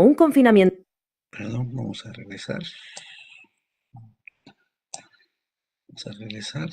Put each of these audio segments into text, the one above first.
un confinamiento. Perdón, vamos a regresar. Vamos a regresar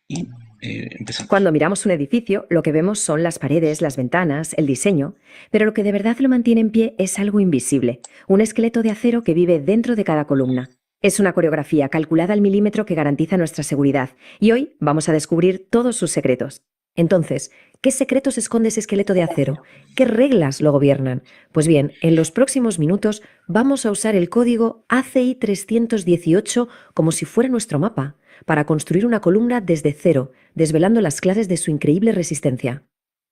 y empezamos. Cuando miramos un edificio, lo que vemos son las paredes, las ventanas, el diseño, pero lo que de verdad lo mantiene en pie es algo invisible, un esqueleto de acero que vive dentro de cada columna. Es una coreografía calculada al milímetro que garantiza nuestra seguridad, y hoy vamos a descubrir todos sus secretos. Entonces, ¿qué secretos esconde ese esqueleto de acero? ¿Qué reglas lo gobiernan? Pues bien, en los próximos minutos vamos a usar el código ACI 318 como si fuera nuestro mapa, para construir una columna desde cero, desvelando las claves de su increíble resistencia.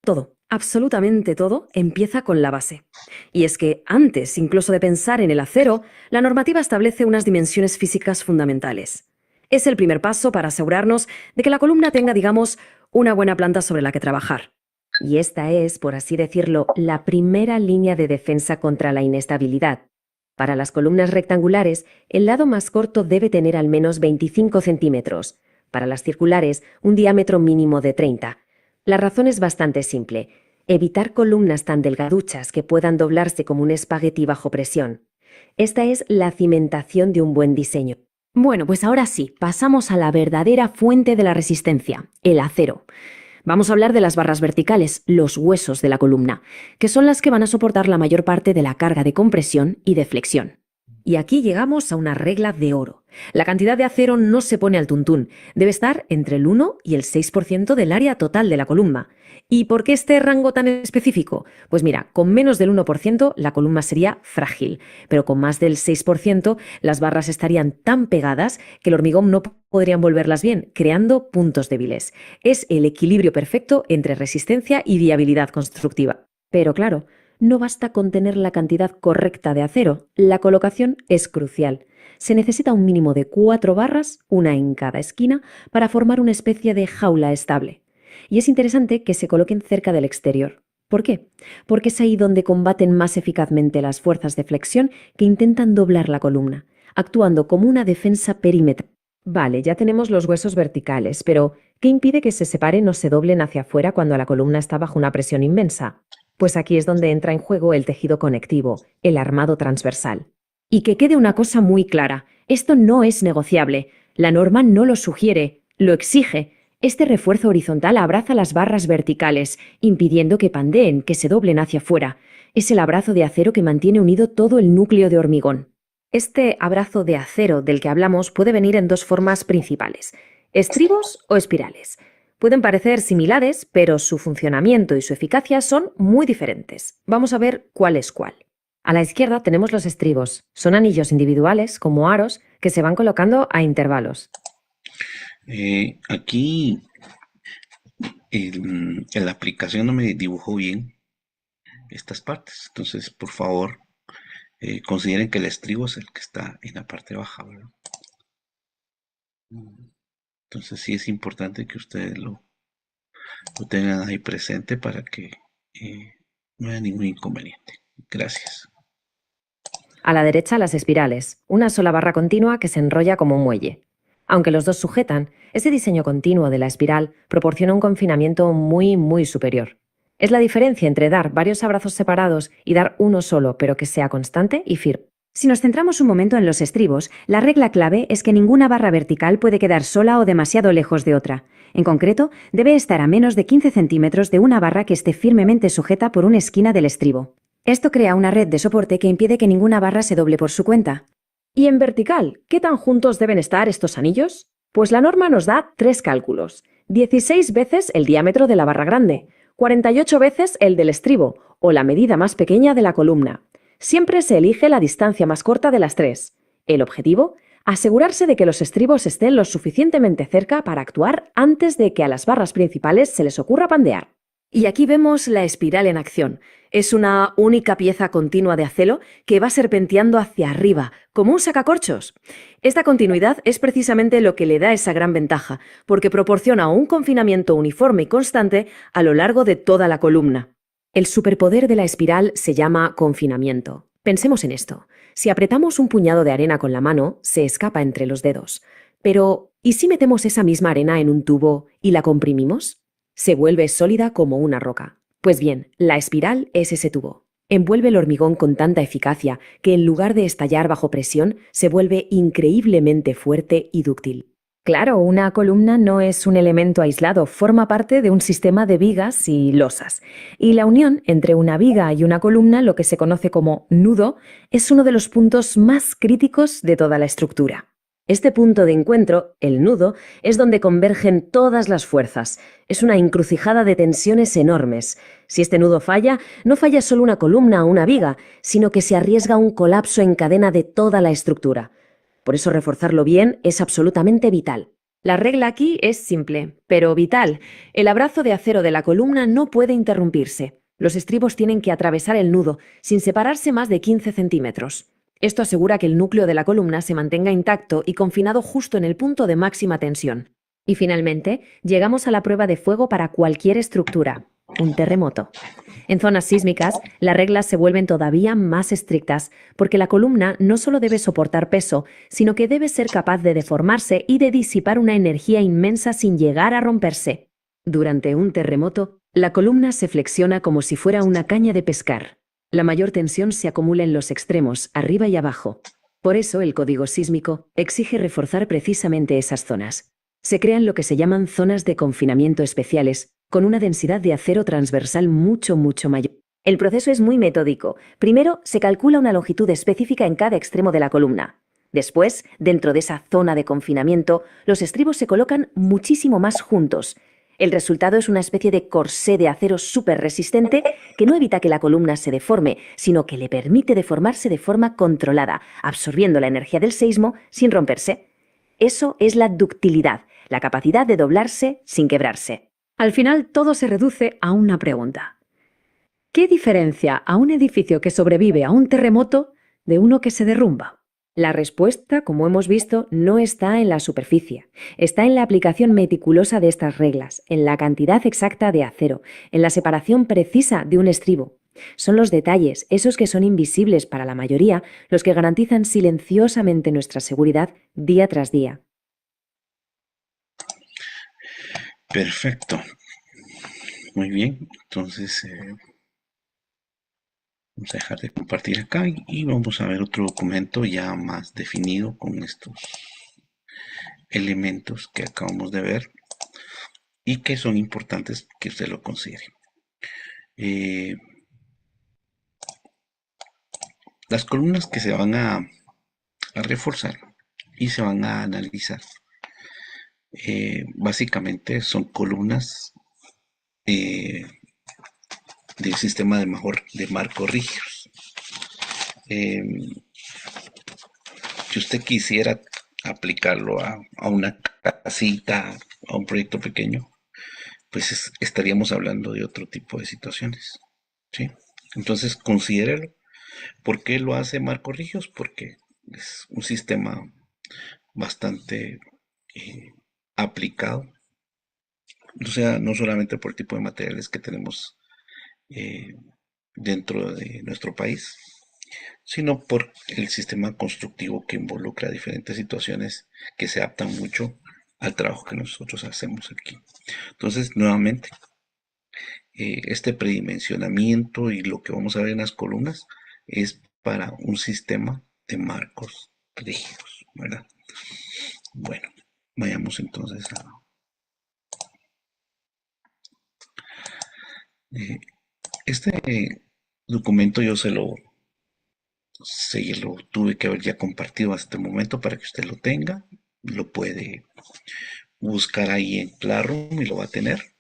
Todo, absolutamente todo, empieza con la base. Y es que antes incluso de pensar en el acero, la normativa establece unas dimensiones físicas fundamentales. Es el primer paso para asegurarnos de que la columna tenga, digamos, una buena planta sobre la que trabajar. Y esta es, por así decirlo, la primera línea de defensa contra la inestabilidad. Para las columnas rectangulares, el lado más corto debe tener al menos 25 centímetros. Para las circulares, un diámetro mínimo de 30. La razón es bastante simple: evitar columnas tan delgaduchas que puedan doblarse como un espagueti bajo presión. Esta es la cimentación de un buen diseño. Bueno, pues ahora sí, pasamos a la verdadera fuente de la resistencia, el acero. Vamos a hablar de las barras verticales, los huesos de la columna, que son las que van a soportar la mayor parte de la carga de compresión y de flexión. Y aquí llegamos a una regla de oro. La cantidad de acero no se pone al tuntún, debe estar entre el 1 y el 6% del área total de la columna. ¿Y por qué este rango tan específico? Pues mira, con menos del 1% la columna sería frágil, pero con más del 6% las barras estarían tan pegadas que el hormigón no podría envolverlas bien, creando puntos débiles. Es el equilibrio perfecto entre resistencia y viabilidad constructiva. Pero claro, no basta con tener la cantidad correcta de acero, la colocación es crucial. Se necesita un mínimo de 4 barras, una en cada esquina, para formar una especie de jaula estable. Y es interesante que se coloquen cerca del exterior. ¿Por qué? Porque es ahí donde combaten más eficazmente las fuerzas de flexión que intentan doblar la columna, actuando como una defensa perímetro. Vale, ya tenemos los huesos verticales, pero ¿qué impide que se separen o se doblen hacia afuera cuando la columna está bajo una presión inmensa? Pues aquí es donde entra en juego el tejido conectivo, el armado transversal. Y que quede una cosa muy clara: esto no es negociable. La norma no lo sugiere, lo exige. Este refuerzo horizontal abraza las barras verticales, impidiendo que pandeen, que se doblen hacia afuera. Es el abrazo de acero que mantiene unido todo el núcleo de hormigón. Este abrazo de acero del que hablamos puede venir en dos formas principales: estribos o espirales. Pueden parecer similares, pero su funcionamiento y su eficacia son muy diferentes. Vamos a ver cuál es cuál. A la izquierda tenemos los estribos. Son anillos individuales, como aros, que se van colocando a intervalos. Aquí en la aplicación no me dibujó bien estas partes, entonces por favor consideren que el estribo es el que está en la parte baja, ¿verdad? Entonces sí es importante que ustedes lo tengan ahí presente para que no haya ningún inconveniente. Gracias. A la derecha las espirales, una sola barra continua que se enrolla como un muelle. Aunque los dos sujetan, ese diseño continuo de la espiral proporciona un confinamiento muy superior. Es la diferencia entre dar varios abrazos separados y dar uno solo, pero que sea constante y firme. Si nos centramos un momento en los estribos, la regla clave es que ninguna barra vertical puede quedar sola o demasiado lejos de otra. En concreto, debe estar a menos de 15 centímetros de una barra que esté firmemente sujeta por una esquina del estribo. Esto crea una red de soporte que impide que ninguna barra se doble por su cuenta. Y en vertical, ¿qué tan juntos deben estar estos anillos? Pues la norma nos da 3 cálculos: 16 veces el diámetro de la barra grande, 48 veces el del estribo, o la medida más pequeña de la columna. Siempre se elige la distancia más corta de las 3. El objetivo: asegurarse de que los estribos estén lo suficientemente cerca para actuar antes de que a las barras principales se les ocurra pandear. Y aquí vemos la espiral en acción. Es una única pieza continua de acero que va serpenteando hacia arriba, como un sacacorchos. Esta continuidad es precisamente lo que le da esa gran ventaja, porque proporciona un confinamiento uniforme y constante a lo largo de toda la columna. El superpoder de la espiral se llama confinamiento. Pensemos en esto. Si apretamos un puñado de arena con la mano, se escapa entre los dedos. Pero, ¿y si metemos esa misma arena en un tubo y la comprimimos? Se vuelve sólida como una roca. Pues bien, la espiral es ese tubo. Envuelve el hormigón con tanta eficacia que en lugar de estallar bajo presión, se vuelve increíblemente fuerte y dúctil. Claro, una columna no es un elemento aislado, forma parte de un sistema de vigas y losas. Y la unión entre una viga y una columna, lo que se conoce como nudo, es uno de los puntos más críticos de toda la estructura. Este punto de encuentro, el nudo, es donde convergen todas las fuerzas. Es una encrucijada de tensiones enormes. Si este nudo falla, no falla solo una columna o una viga, sino que se arriesga un colapso en cadena de toda la estructura. Por eso reforzarlo bien es absolutamente vital. La regla aquí es simple, pero vital. El abrazo de acero de la columna no puede interrumpirse. Los estribos tienen que atravesar el nudo, sin separarse más de 15 centímetros. Esto asegura que el núcleo de la columna se mantenga intacto y confinado justo en el punto de máxima tensión. Y finalmente, llegamos a la prueba de fuego para cualquier estructura, un terremoto. En zonas sísmicas, las reglas se vuelven todavía más estrictas, porque la columna no solo debe soportar peso, sino que debe ser capaz de deformarse y de disipar una energía inmensa sin llegar a romperse. Durante un terremoto, la columna se flexiona como si fuera una caña de pescar. La mayor tensión se acumula en los extremos, arriba y abajo. Por eso el código sísmico exige reforzar precisamente esas zonas. Se crean lo que se llaman zonas de confinamiento especiales, con una densidad de acero transversal mucho mayor. El proceso es muy metódico. Primero, se calcula una longitud específica en cada extremo de la columna. Después, dentro de esa zona de confinamiento, los estribos se colocan muchísimo más juntos. El resultado es una especie de corsé de acero súper resistente que no evita que la columna se deforme, sino que le permite deformarse de forma controlada, absorbiendo la energía del seísmo sin romperse. Eso es la ductilidad, la capacidad de doblarse sin quebrarse. Al final, todo se reduce a una pregunta. ¿Qué diferencia a un edificio que sobrevive a un terremoto de uno que se derrumba? La respuesta, como hemos visto, no está en la superficie, está en la aplicación meticulosa de estas reglas, en la cantidad exacta de acero, en la separación precisa de un estribo. Son los detalles, esos que son invisibles para la mayoría, los que garantizan silenciosamente nuestra seguridad día tras día. Perfecto. Muy bien. Entonces, vamos a dejar de compartir acá y vamos a ver otro documento ya más definido con estos elementos que acabamos de ver y que son importantes que usted lo considere. Las columnas que se van a reforzar y se van a analizar básicamente son columnas del sistema de marcos rígidos. Si usted quisiera aplicarlo a una casita, a un proyecto pequeño, pues estaríamos hablando de otro tipo de situaciones, ¿sí? Entonces, considérelo. ¿Por qué lo hace marcos rígidos? Porque es un sistema bastante eh, aplicado, o sea, no solamente por el tipo de materiales que tenemos eh, dentro de nuestro país, sino por el sistema constructivo que involucra diferentes situaciones que se adaptan mucho al trabajo que nosotros hacemos aquí. Entonces, nuevamente, este predimensionamiento y lo que vamos a ver en las columnas es para un sistema de marcos rígidos, ¿verdad? Bueno, vayamos entonces a... este documento yo lo tuve que haber ya compartido hasta este momento para que usted lo tenga. Lo puede buscar ahí en Classroom y lo va a tener.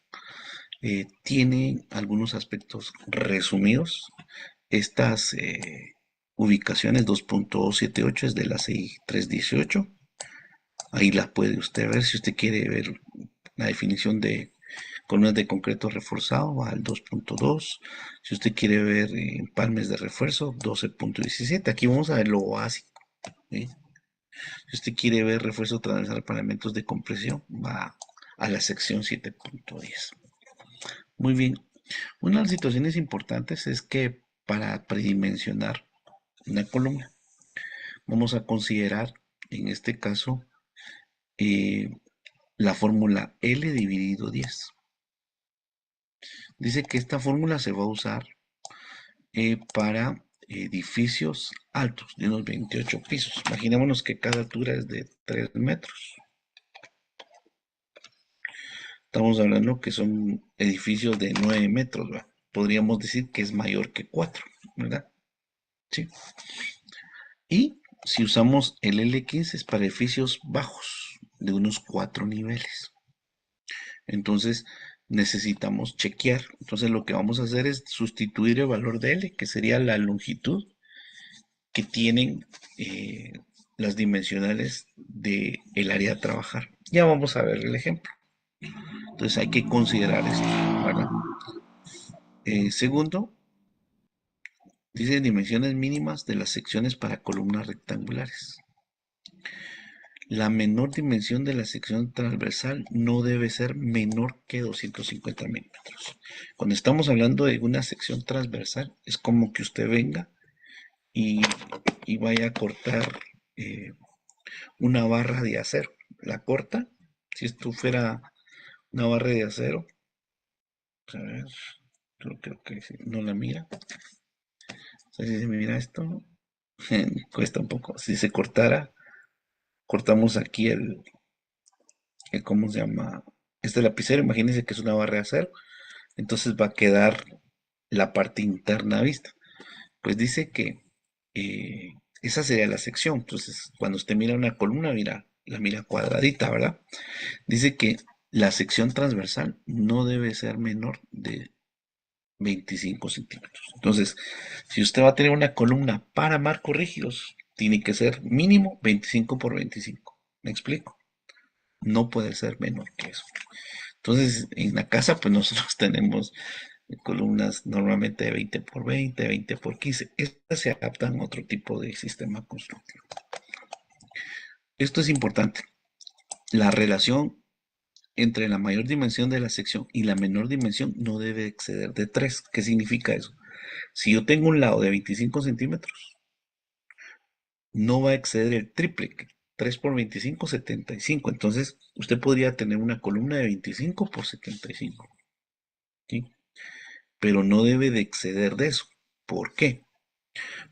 Tiene algunos aspectos resumidos. Estas ubicaciones 2.78 es de la CI 318. Ahí la puede usted ver si usted quiere ver la definición de columnas de concreto reforzado, va al 2.2. Si usted quiere ver empalmes de refuerzo, 12.17. Aquí vamos a ver lo básico, ¿sí? Si usted quiere ver refuerzo transversal para elementos de compresión, va a la sección 7.10. Muy bien. Una de las situaciones importantes es que para predimensionar una columna, vamos a considerar en este caso eh, la fórmula L dividido 10. Dice que esta fórmula se va a usar para edificios altos de unos 28 pisos. Imaginémonos que cada altura es de 3 metros. Estamos hablando que son edificios de 9 metros, ¿va? Podríamos decir que es mayor que 4, ¿verdad? Sí. Y si usamos el L15 es para edificios bajos de unos 4 niveles. Entonces necesitamos chequear. Entonces lo que vamos a hacer es sustituir el valor de L, que sería la longitud que tienen las dimensionales del área a trabajar. Ya vamos a ver el ejemplo. Entonces hay que considerar esto, ¿verdad? Segundo, dice dimensiones mínimas de las secciones para columnas rectangulares. La menor dimensión de la sección transversal no debe ser menor que 250 milímetros. Cuando estamos hablando de una sección transversal, es como que usted venga y, y vaya a cortar una barra de acero. La corta, si esto fuera una barra de acero, a ver, yo creo que no la mira. O sea, si se mira esto, cuesta un poco. Si se cortara, cortamos aquí ¿cómo se llama? Este lapicero, imagínense que es una barra de acero, entonces va a quedar la parte interna vista. Pues dice que esa sería la sección. Entonces, cuando usted mira una columna, mira, la mira cuadradita, ¿verdad? Dice que la sección transversal no debe ser menor de 25 centímetros. Entonces, si usted va a tener una columna para marcos rígidos, tiene que ser mínimo 25 por 25. ¿Me explico? No puede ser menor que eso. Entonces, en la casa, pues nosotros tenemos columnas normalmente de 20 por 20, 20 por 15. Estas se adaptan a otro tipo de sistema constructivo. Esto es importante. La relación entre la mayor dimensión de la sección y la menor dimensión no debe exceder de 3. ¿Qué significa eso? Si yo tengo un lado de 25 centímetros, no va a exceder el triple. 3 por 25, 75. Entonces, usted podría tener una columna de 25 por 75. ¿Sí? Pero no debe de exceder de eso. ¿Por qué?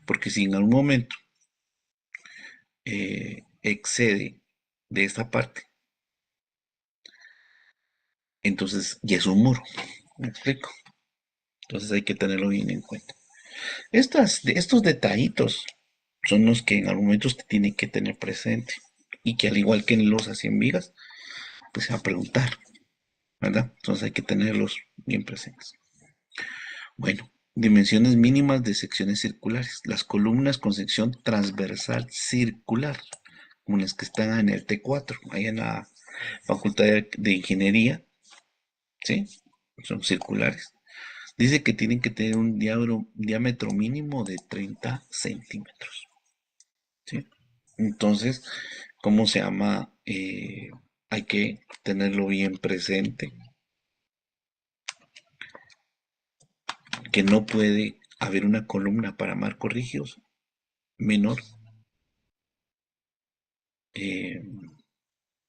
Porque si en algún momento excede de esta parte, entonces ya es un muro. ¿Me explico? Entonces hay que tenerlo bien en cuenta. Estos detallitos son los que en algún momento usted tiene que tener presente y que al igual que en los 100 vigas, pues se va a preguntar, ¿verdad? Entonces hay que tenerlos bien presentes. Bueno, dimensiones mínimas de secciones circulares. Las columnas con sección transversal circular, como las que están en el T4, ahí en la Facultad de Ingeniería, ¿sí? Son circulares. Dice que tienen que tener un diámetro mínimo de 30 centímetros, ¿sí? Entonces, ¿cómo se llama? Hay que tenerlo bien presente, que no puede haber una columna para marcos rígidos menor, eh,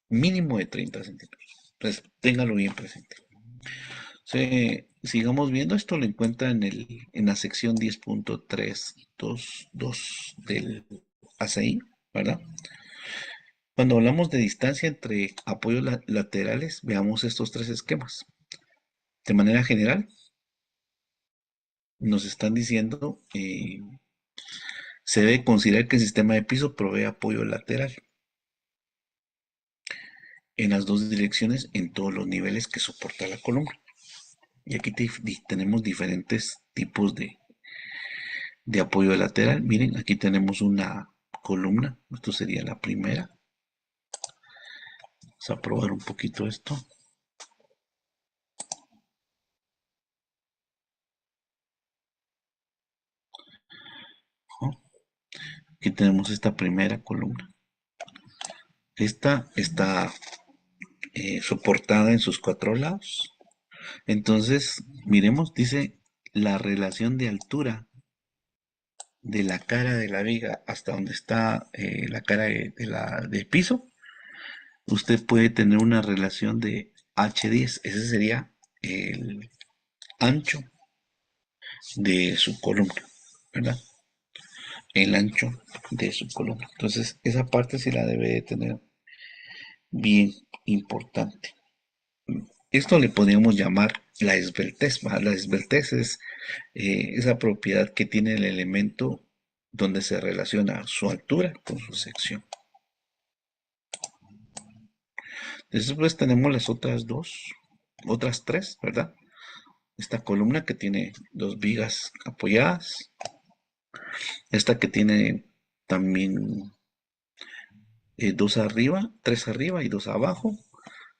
mínimo de 30 centímetros. Entonces, téngalo bien presente. Sigamos viendo, esto lo encuentra en la sección 10.322 del ACI, ¿verdad? Cuando hablamos de distancia entre apoyos laterales, veamos estos tres esquemas. De manera general, nos están diciendo, se debe considerar que el sistema de piso provee apoyo lateral en las dos direcciones en todos los niveles que soporta la columna. Y aquí tenemos diferentes tipos de apoyo lateral. Miren, aquí tenemos una columna. Esto sería la primera. Vamos a probar un poquito esto. Aquí tenemos esta primera columna. Esta está soportada en sus cuatro lados. Entonces, miremos, dice la relación de altura de la cara de la viga hasta donde está la cara del piso. Usted puede tener una relación de H10. Ese sería el ancho de su columna, ¿verdad? El ancho de su columna. Entonces, esa parte sí la debe de tener bien importante. Esto le podríamos llamar la esbeltez, ¿va? La esbeltez es esa propiedad que tiene el elemento donde se relaciona su altura con su sección. Después tenemos las otras tres, ¿verdad? Esta columna que tiene dos vigas apoyadas, esta que tiene también dos arriba, tres arriba y dos abajo,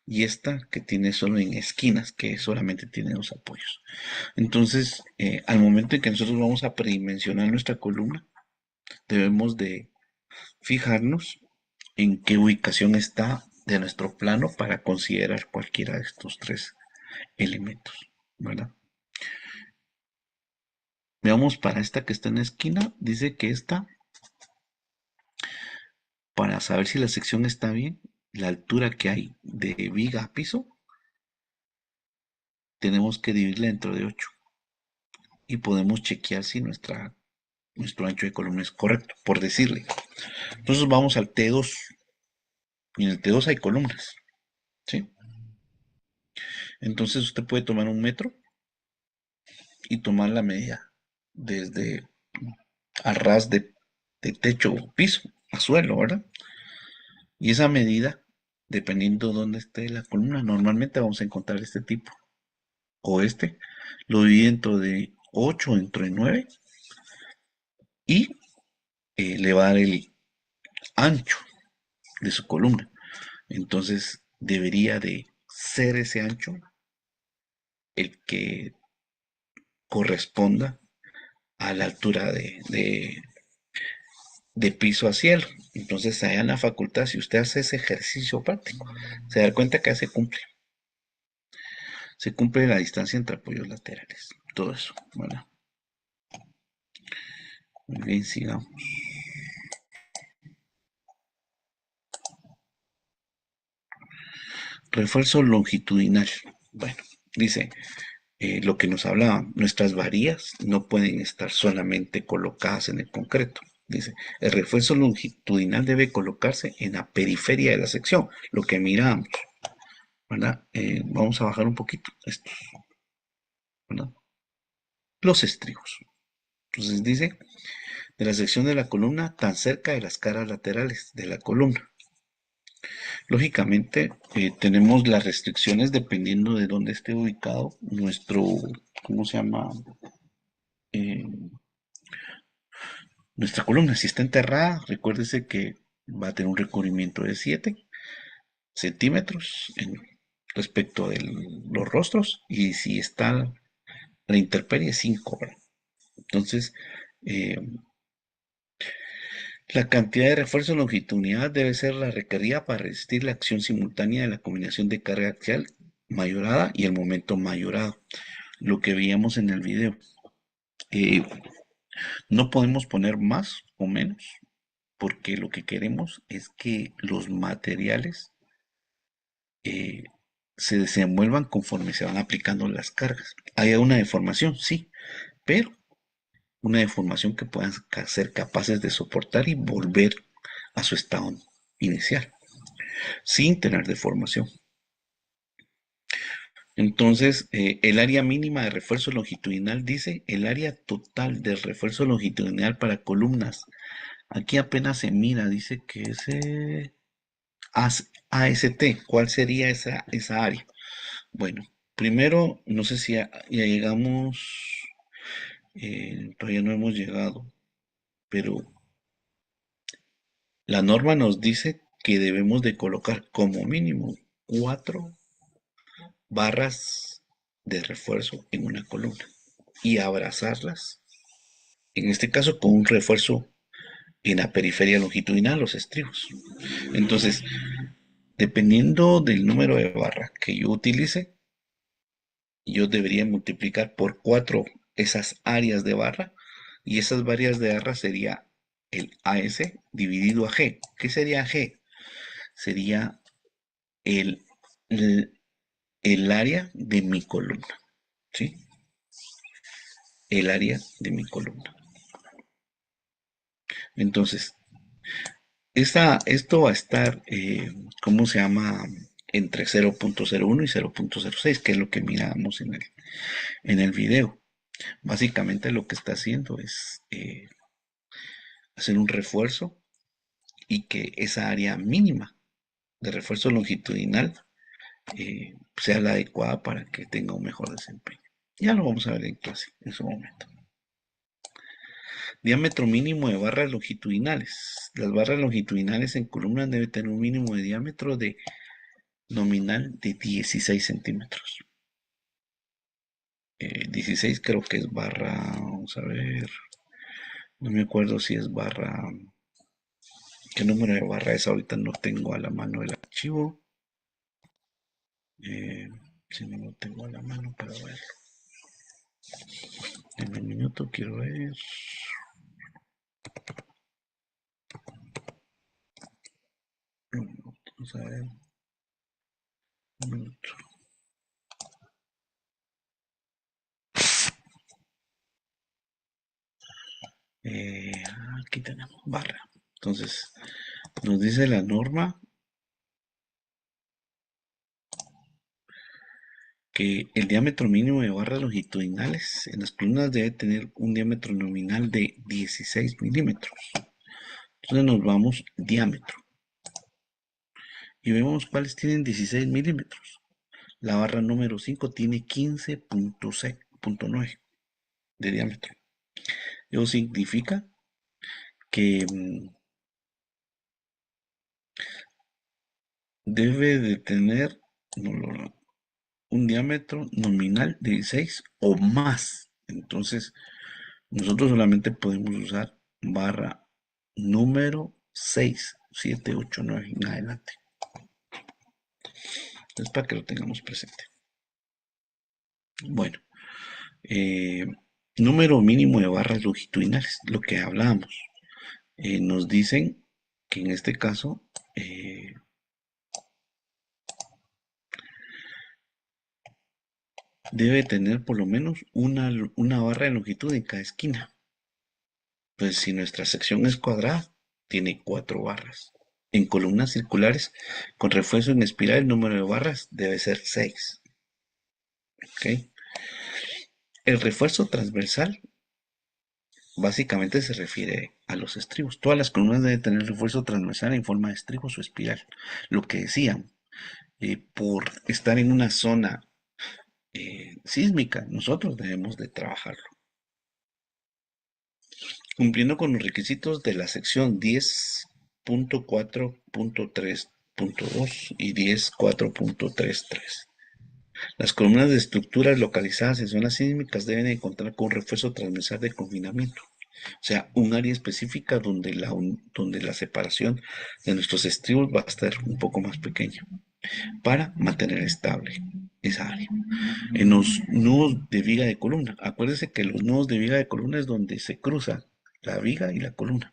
y esta que tiene solo en esquinas, que solamente tiene dos apoyos. Entonces, al momento en que nosotros vamos a predimensionar nuestra columna, debemos de fijarnos en qué ubicación está de nuestro plano para considerar cualquiera de estos tres elementos, ¿verdad? Veamos para esta que está en la esquina, dice que esta, para saber si la sección está bien, la altura que hay de viga a piso, tenemos que dividirla entre de 8 y podemos chequear si nuestro ancho de columna es correcto, por decirle. Entonces vamos al T2 y en el T2 hay columnas, ¿sí? Entonces usted puede tomar un metro y tomar la medida desde a ras de techo o piso a suelo, ¿verdad? Y esa medida, dependiendo de dónde esté la columna, normalmente vamos a encontrar este tipo o este, lo dividí dentro de 8, dentro de 9 y le va a dar el ancho de su columna. Entonces debería de ser ese ancho el que corresponda a la altura de piso a cielo. Entonces allá en la facultad, si usted hace ese ejercicio práctico, se da cuenta que se cumple. Se cumple la distancia entre apoyos laterales. Todo eso, ¿verdad? Muy bien, sigamos. Refuerzo longitudinal. Bueno, dice lo que nos hablaba, nuestras varillas no pueden estar solamente colocadas en el concreto. Dice, el refuerzo longitudinal debe colocarse en la periferia de la sección, lo que miramos, ¿verdad? Vamos a bajar un poquito estos, ¿verdad? Los estribos. Entonces dice, de la sección de la columna tan cerca de las caras laterales de la columna. Lógicamente, tenemos las restricciones dependiendo de dónde esté ubicado nuestro, ¿cómo se llama? Eh, Nuestra columna. Si está enterrada, recuérdese que va a tener un recubrimiento de 7 centímetros respecto de los rostros, y si está la intemperie, 5. Entonces, eh, la cantidad de refuerzo longitudinal debe ser la requerida para resistir la acción simultánea de la combinación de carga axial mayorada y el momento mayorado, lo que veíamos en el video. Eh, no podemos poner más o menos porque lo que queremos es que los materiales eh, se desenvuelvan conforme se van aplicando las cargas. Hay una deformación, sí, pero una deformación que puedan ser capaces de soportar y volver a su estado inicial, sin tener deformación. Entonces, el área mínima de refuerzo longitudinal dice el área total del refuerzo longitudinal para columnas. Aquí apenas se mira, dice que es AST. ¿Cuál sería esa área? Bueno, primero, no sé si ya llegamos, todavía no hemos llegado, pero la norma nos dice que debemos de colocar como mínimo 4 barras de refuerzo en una columna y abrazarlas, en este caso con un refuerzo en la periferia longitudinal, los estribos. Entonces, dependiendo del número de barra que yo utilice, yo debería multiplicar por 4 esas áreas de barra, y esas varias de barra sería el AS dividido a G. ¿Qué sería G? Sería el, el, el área de mi columna, ¿sí? el área de mi columna. Entonces, esto va a estar, ¿cómo se llama? Entre 0.01 y 0.06, que es lo que miramos en el video. Básicamente lo que está haciendo es hacer un refuerzo y que esa área mínima de refuerzo longitudinal sea la adecuada para que tenga un mejor desempeño. Ya lo vamos a ver en clase en su momento. Diámetro mínimo de barras longitudinales. Las barras longitudinales en columnas deben tener un mínimo de diámetro de nominal de 16 centímetros. 16 creo que es barra, vamos a ver, no me acuerdo si es barra, qué número de barra es, ahorita no tengo a la mano el archivo. Eh, si no lo tengo a la mano para verlo. En un minuto quiero ver. Vamos a ver. Un minuto. Aquí tenemos barra. Entonces, nos dice la norma que el diámetro mínimo de barras longitudinales en las columnas debe tener un diámetro nominal de 16 milímetros. Entonces nos vamos diámetro y vemos cuáles tienen 16 milímetros. La barra número 5 tiene 15.9 de diámetro. Eso significa que debe de tener un diámetro nominal de 16 o más. Entonces, nosotros solamente podemos usar barra número 6, 7, 8, 9 en adelante. Es para que lo tengamos presente. Bueno, número mínimo de barras longitudinales, lo que hablábamos. Nos dicen que en este caso debe tener por lo menos una barra de longitud en cada esquina. Pues si nuestra sección es cuadrada, tiene 4 barras. En columnas circulares con refuerzo en espiral, el número de barras debe ser 6. ¿Okay? El refuerzo transversal básicamente se refiere a los estribos. Todas las columnas deben tener refuerzo transversal en forma de estribos o espiral. Lo que decían, por estar en una zona sísmica, nosotros debemos de trabajarlo. Cumpliendo con los requisitos de la sección 10.4.3.2 y 10.4.33. Las columnas de estructuras localizadas en zonas sísmicas deben encontrar con un refuerzo transversal de confinamiento, o sea, un área específica donde la separación de nuestros estribos va a estar un poco más pequeña para mantener estable esa área. En los nudos de viga de columna, acuérdense que los nudos de viga de columna es donde se cruza la viga y la columna.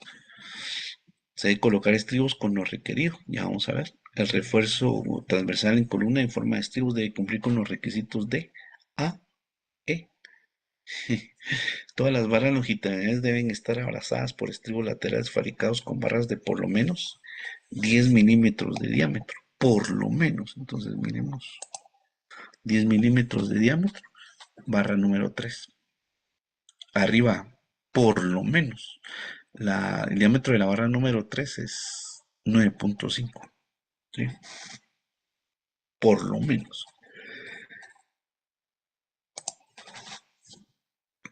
Se debe colocar estribos con lo requerido, ya vamos a ver. El refuerzo transversal en columna en forma de estribos debe cumplir con los requisitos de A, E. Todas las barras longitudinales deben estar abrazadas por estribos laterales fabricados con barras de por lo menos 10 milímetros de diámetro. Por lo menos, entonces miremos. 10 milímetros de diámetro, barra número 3. Arriba, por lo menos. El diámetro de la barra número 3 es 9.5. ¿Sí? Por lo menos.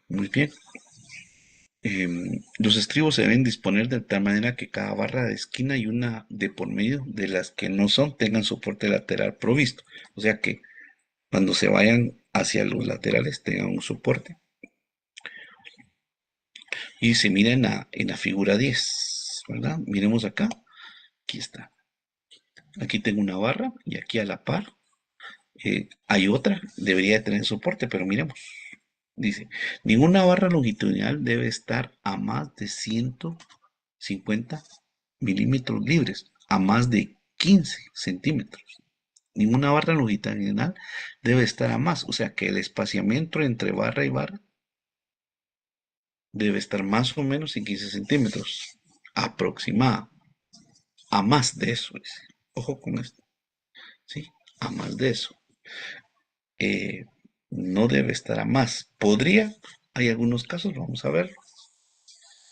Muy bien. Los estribos se deben disponer de tal manera que cada barra de esquina y una de por medio de las que no son tengan soporte lateral provisto. O sea que cuando se vayan hacia los laterales tengan un soporte. Y se mira en la figura 10, ¿verdad? Miremos acá. Aquí está. Aquí tengo una barra y aquí a la par hay otra. Debería de tener soporte, pero miremos. Dice, ninguna barra longitudinal debe estar a más de 150 milímetros libres, a más de 15 centímetros. Ninguna barra longitudinal debe estar a más, o sea que el espaciamiento entre barra y barra debe estar más o menos en 15 centímetros, aproximada, a más de eso, dice. Ojo con esto, ¿sí? A más de eso. Eh, no debe estar a más. Podría, hay algunos casos, vamos a ver,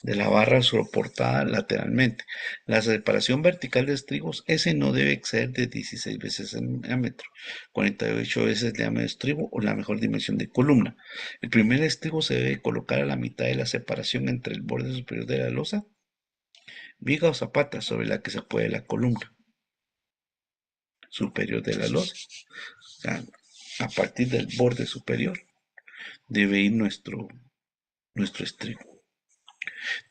de la barra soportada lateralmente. La separación vertical de estribos, ese no debe exceder de 16 veces el diámetro, 48 veces el diámetro de estribo o la mejor dimensión de columna. El primer estribo se debe colocar a la mitad de la separación entre el borde superior de la losa, viga o zapata sobre la que se apoya la columna superior de la losa. O sea, a partir del borde superior debe ir nuestro estribo.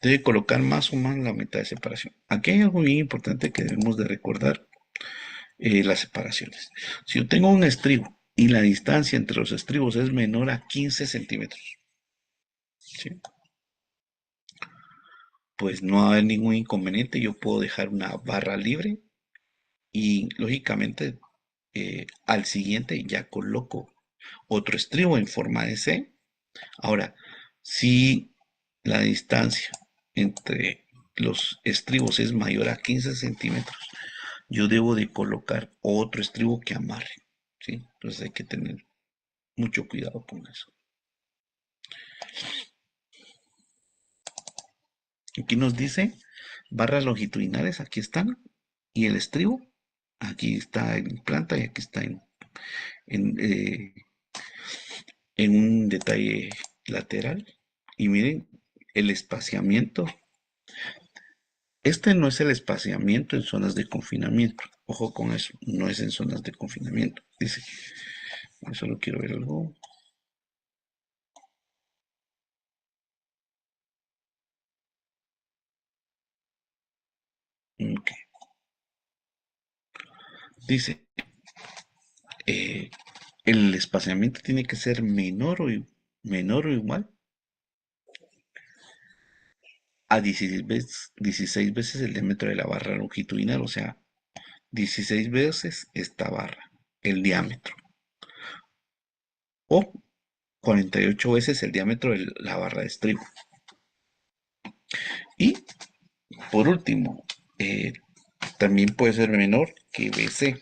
Debe colocar más o menos la mitad de separación. Aquí hay algo bien importante que debemos de recordar, las separaciones. Si yo tengo un estribo y la distancia entre los estribos es menor a 15 centímetros, ¿sí? Pues no va a haber ningún inconveniente. Yo puedo dejar una barra libre y lógicamente al siguiente ya coloco otro estribo en forma de C. Ahora, si la distancia entre los estribos es mayor a 15 centímetros, yo debo de colocar otro estribo que amarre, ¿sí? Entonces hay que tener mucho cuidado con eso. Aquí nos dice barras longitudinales, aquí están, y el estribo, aquí está en planta y aquí está en, eh, en un detalle lateral. Y miren el espaciamiento. Este no es el espaciamiento en zonas de confinamiento. Ojo con eso, no es en zonas de confinamiento. Dice, solo quiero ver algo. Ok. Dice, eh, el espaciamiento tiene que ser menor o igual a 16 veces el diámetro de la barra longitudinal, o sea, 16 veces esta barra, el diámetro, o 48 veces el diámetro de la barra de estribo. Y por último, también puede ser menor que BC.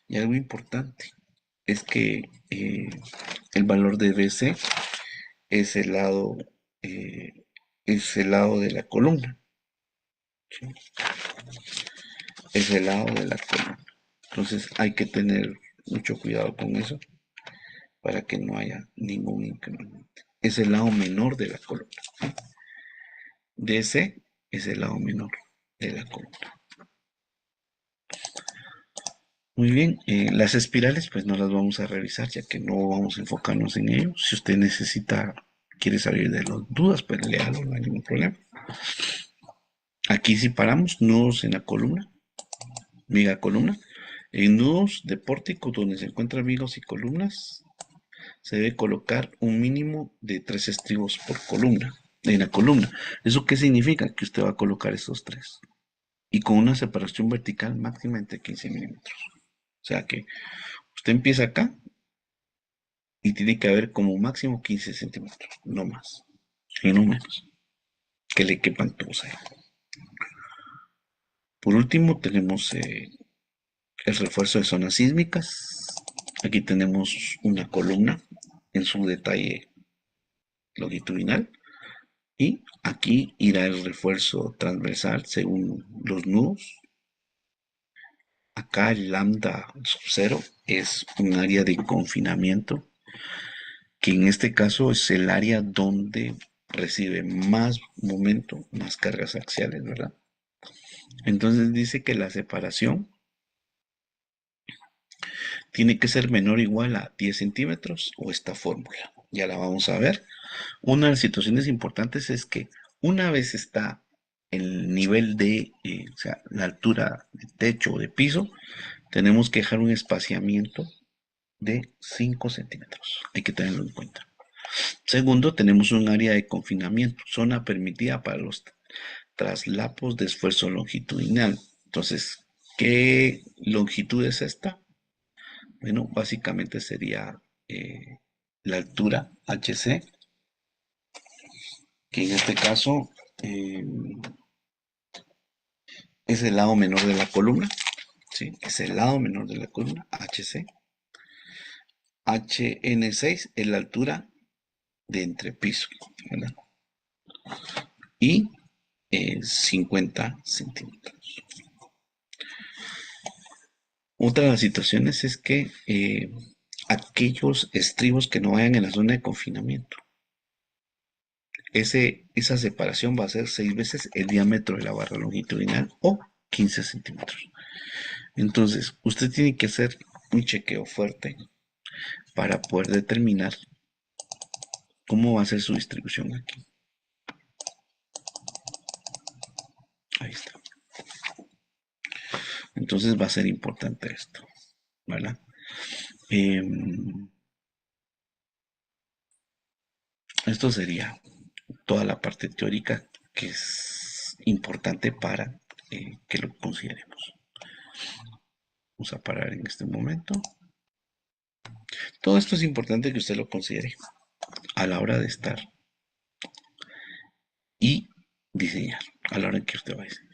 Y algo importante es que el valor de BC es el lado, eh, es el lado de la columna, ¿sí? Es el lado de la columna. Entonces hay que tener mucho cuidado con eso para que no haya ningún inconveniente. Es el lado menor de la columna, ¿sí? DC es el lado menor de la columna. Muy bien, las espirales pues no las vamos a revisar ya que no vamos a enfocarnos en ello. Si usted quiere salir de las dudas, pues léalo, no hay ningún problema. Aquí si paramos, nudos en la columna, viga columna. En nudos de pórtico donde se encuentran vigas y columnas, se debe colocar un mínimo de 3 estribos por columna, en la columna. ¿Eso qué significa? Que usted va a colocar estos 3 y con una separación vertical máxima entre 15 milímetros. O sea que usted empieza acá y tiene que haber como máximo 15 centímetros, no más y no menos, que le quepan todos ahí. Por último tenemos el refuerzo de zonas sísmicas. Aquí tenemos una columna en su detalle longitudinal y aquí irá el refuerzo transversal según los nudos. Acá el lambda sub 0 es un área de confinamiento, que en este caso es el área donde recibe más momento, más cargas axiales, ¿verdad? Entonces dice que la separación tiene que ser menor o igual a 10 centímetros o esta fórmula. Ya la vamos a ver. Una de las situaciones importantes es que una vez está el nivel de, o sea, la altura de techo o de piso, tenemos que dejar un espaciamiento de 5 centímetros. Hay que tenerlo en cuenta. Segundo, tenemos un área de confinamiento, zona permitida para los traslapos de esfuerzo longitudinal. Entonces, ¿qué longitud es esta? Bueno, básicamente sería la altura HC que en este caso es el lado menor de la columna, ¿sí? Es el lado menor de la columna, HC. HN6 es la altura de entrepiso, ¿verdad? Y 50 centímetros. Otra de las situaciones es que aquellos estribos que no vayan en la zona de confinamiento, esa separación va a ser 6 veces el diámetro de la barra longitudinal o 15 centímetros. Entonces, usted tiene que hacer un chequeo fuerte para poder determinar cómo va a ser su distribución aquí. Ahí está. Entonces va a ser importante esto, ¿verdad? Esto sería toda la parte teórica que es importante para que lo consideremos. Vamos a parar en este momento. Todo esto es importante que usted lo considere a la hora de estar y diseñar, a la hora en que usted va a diseñar.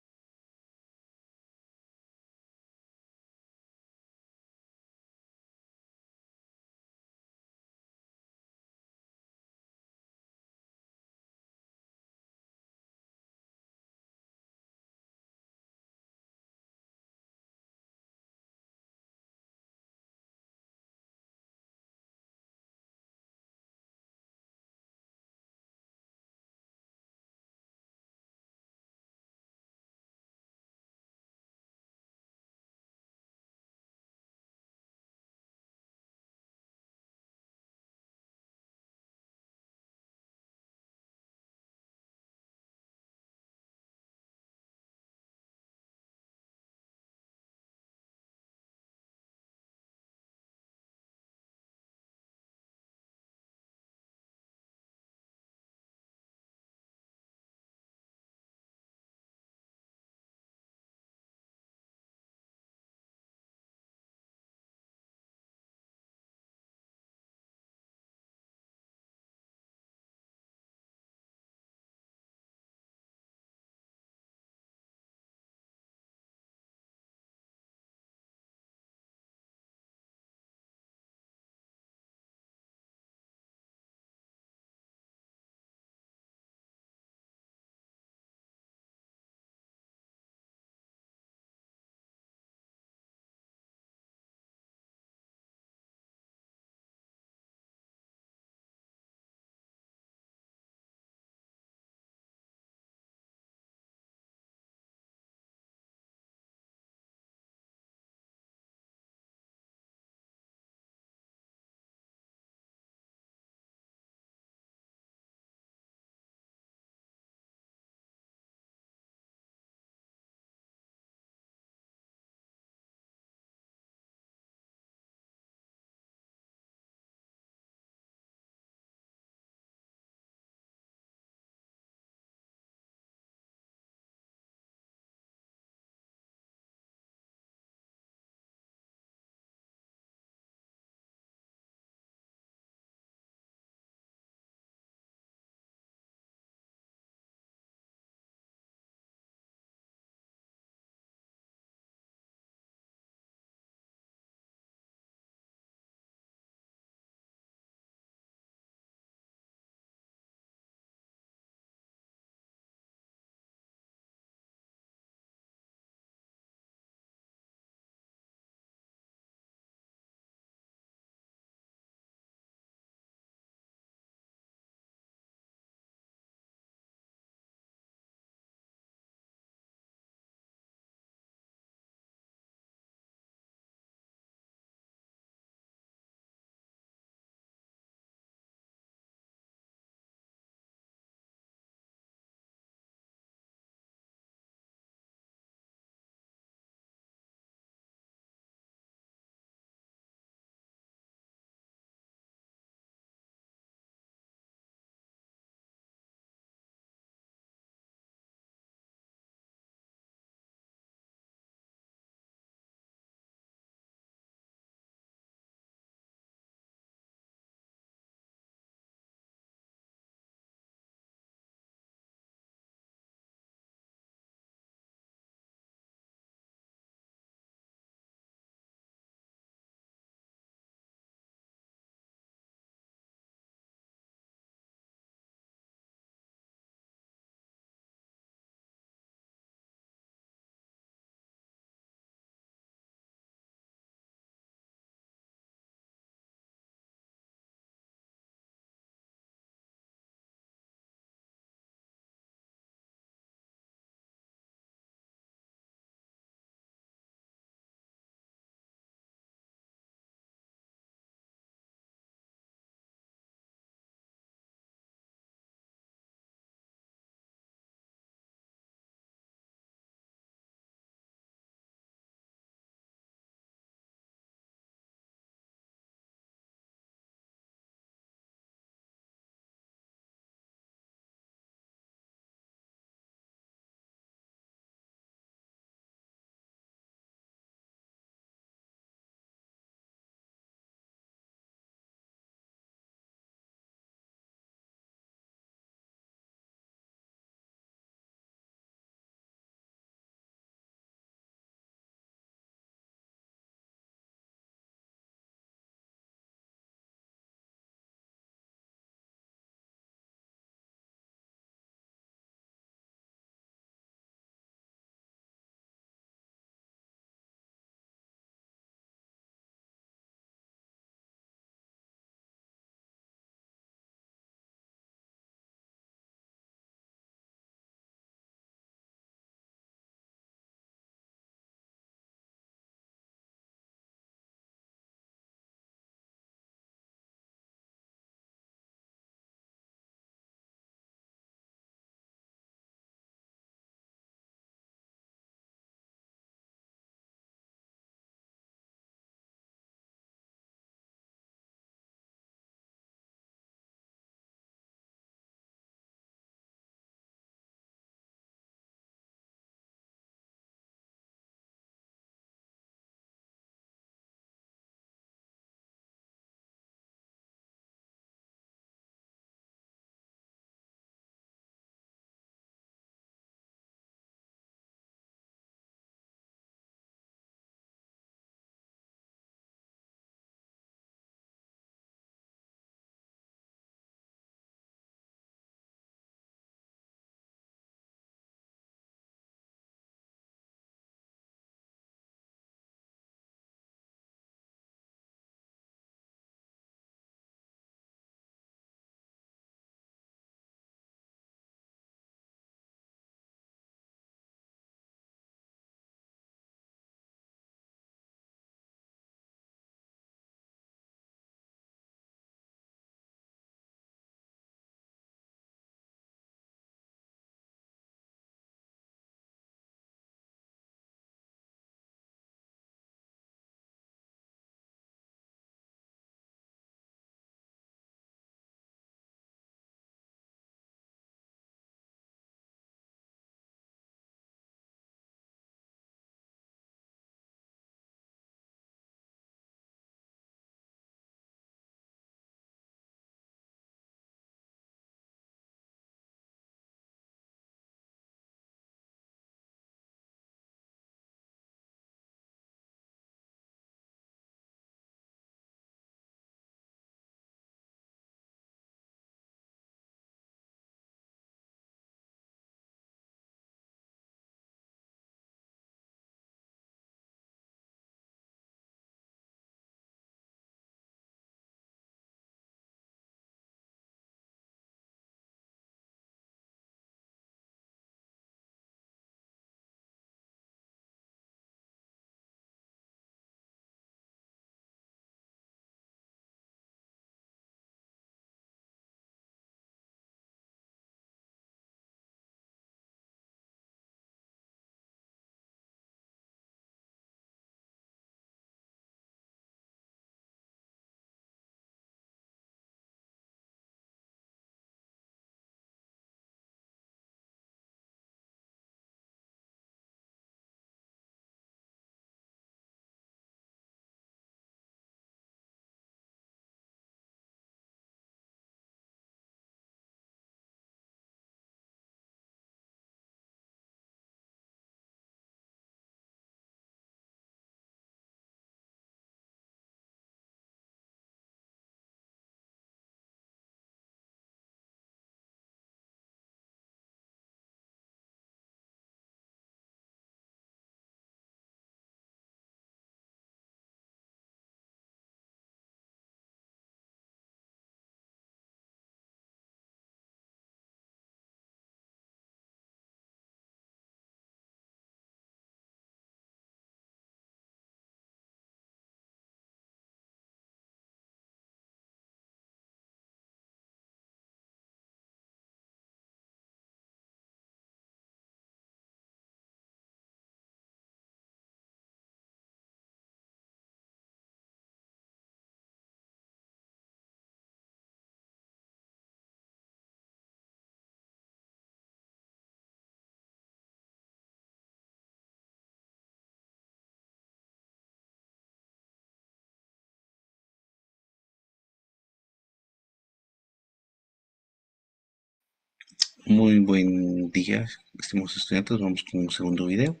Muy buen día, estimados estudiantes. Vamos con un segundo video.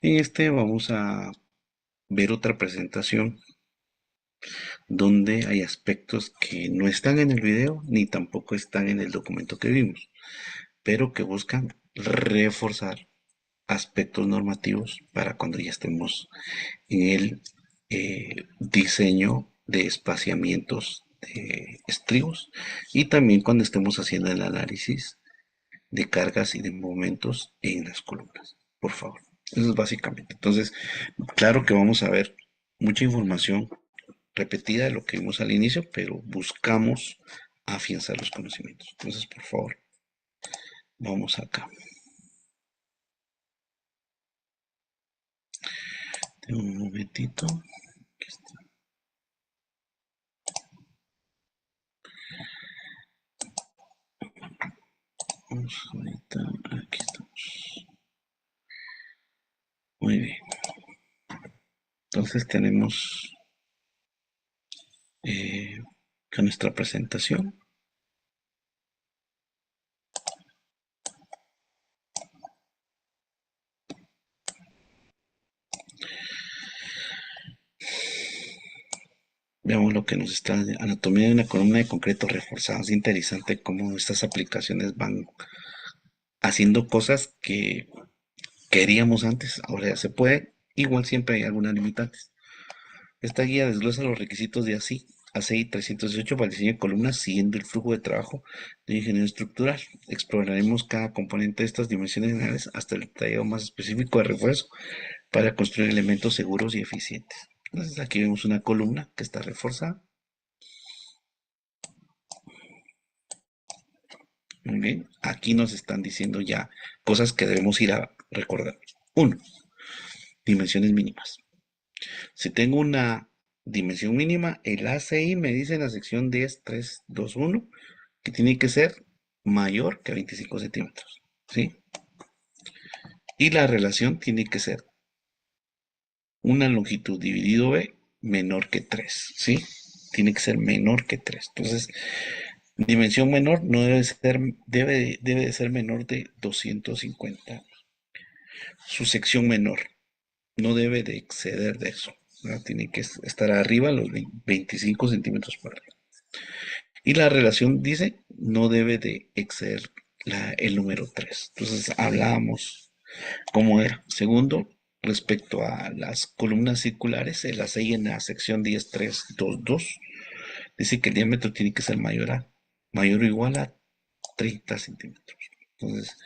En este vamos a ver otra presentación donde hay aspectos que no están en el video ni tampoco están en el documento que vimos, pero que buscan reforzar aspectos normativos para cuando ya estemos en el diseño de espaciamientos de estribos y también cuando estemos haciendo el análisis de cargas y de momentos en las columnas, por favor. Eso es básicamente. Entonces, claro que vamos a ver mucha información repetida de lo que vimos al inicio, pero buscamos afianzar los conocimientos. Entonces, por favor, vamos acá. Un momentito. Vamos ahorita. Aquí estamos. Muy bien. Entonces tenemos con nuestra presentación. Veamos lo que nos está anatomía de una columna de concreto reforzada. Es interesante cómo estas aplicaciones van haciendo cosas que queríamos antes, ahora ya se puede. Igual siempre hay algunas limitantes. Esta guía desglosa los requisitos de ACI 318 para el diseño de columnas siguiendo el flujo de trabajo de ingeniero estructural. Exploraremos cada componente de estas dimensiones generales hasta el detallado más específico de refuerzo para construir elementos seguros y eficientes. Entonces aquí vemos una columna que está reforzada. Muy bien, aquí nos están diciendo ya cosas que debemos ir a recordar. Uno, dimensiones mínimas. Si tengo una dimensión mínima, el ACI me dice en la sección 10.321 que tiene que ser mayor que 25 centímetros, ¿sí? Y la relación tiene que ser una longitud dividido B menor que 3, ¿sí? Tiene que ser menor que 3. Entonces, dimensión menor no debe ser, debe de ser menor de 250. Su sección menor no debe de exceder de eso, ¿verdad? Tiene que estar arriba los 25 centímetros por arriba. Y la relación dice no debe de exceder el número 3. Entonces hablábamos cómo era. Segundo, respecto a las columnas circulares, el ACI en la sección 10.322 dice que el diámetro tiene que ser mayor o igual a 30 centímetros. Entonces,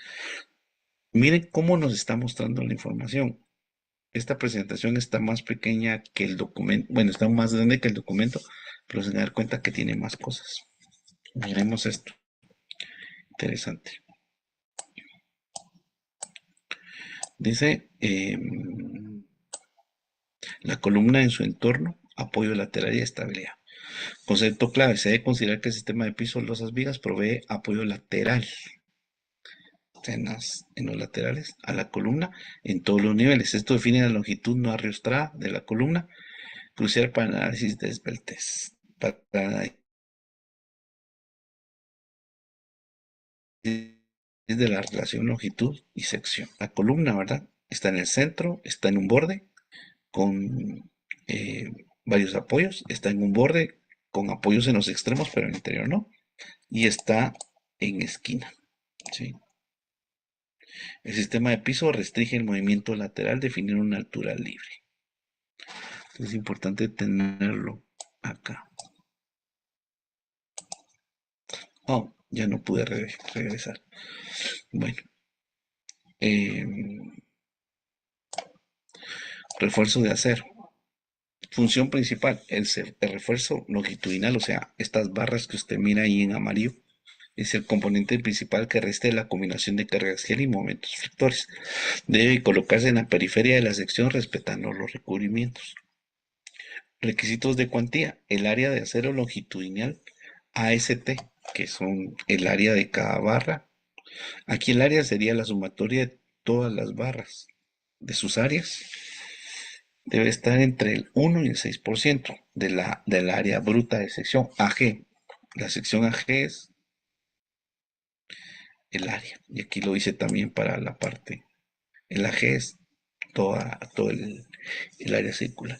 miren cómo nos está mostrando la información. Esta presentación está más pequeña que el documento, bueno, está más grande que el documento, pero se dan cuenta que tiene más cosas. Miremos esto, interesante. Dice, la columna en su entorno, apoyo lateral y estabilidad. Concepto clave, se debe considerar que el sistema de pisos, losas, vigas provee apoyo lateral en los laterales a la columna en todos los niveles. Esto define la longitud no arrastrada de la columna, crucial para el análisis de esbeltez. Para de la relación longitud y sección. La columna, ¿verdad? Está en el centro, está en un borde con eh, varios apoyos, está en un borde con apoyos en los extremos, pero en el interior no, y está en esquina, ¿sí? El sistema de piso restringe el movimiento lateral, definiendo una altura libre. Es importante tenerlo acá. Oh, ya no pude regresar. Bueno, eh, refuerzo de acero. Función principal, el refuerzo longitudinal, o sea, estas barras que usted mira ahí en amarillo, es el componente principal que resta de la combinación de carga axial y momentos flexores. Debe colocarse en la periferia de la sección respetando los recubrimientos. Requisitos de cuantía, el área de acero longitudinal AST, que son el área de cada barra. Aquí el área sería la sumatoria de todas las barras de sus áreas. Debe estar entre el 1 y el 6% del área bruta de sección AG. La sección AG es el área. Y aquí lo hice también para la parte, el AG es todo el área circular.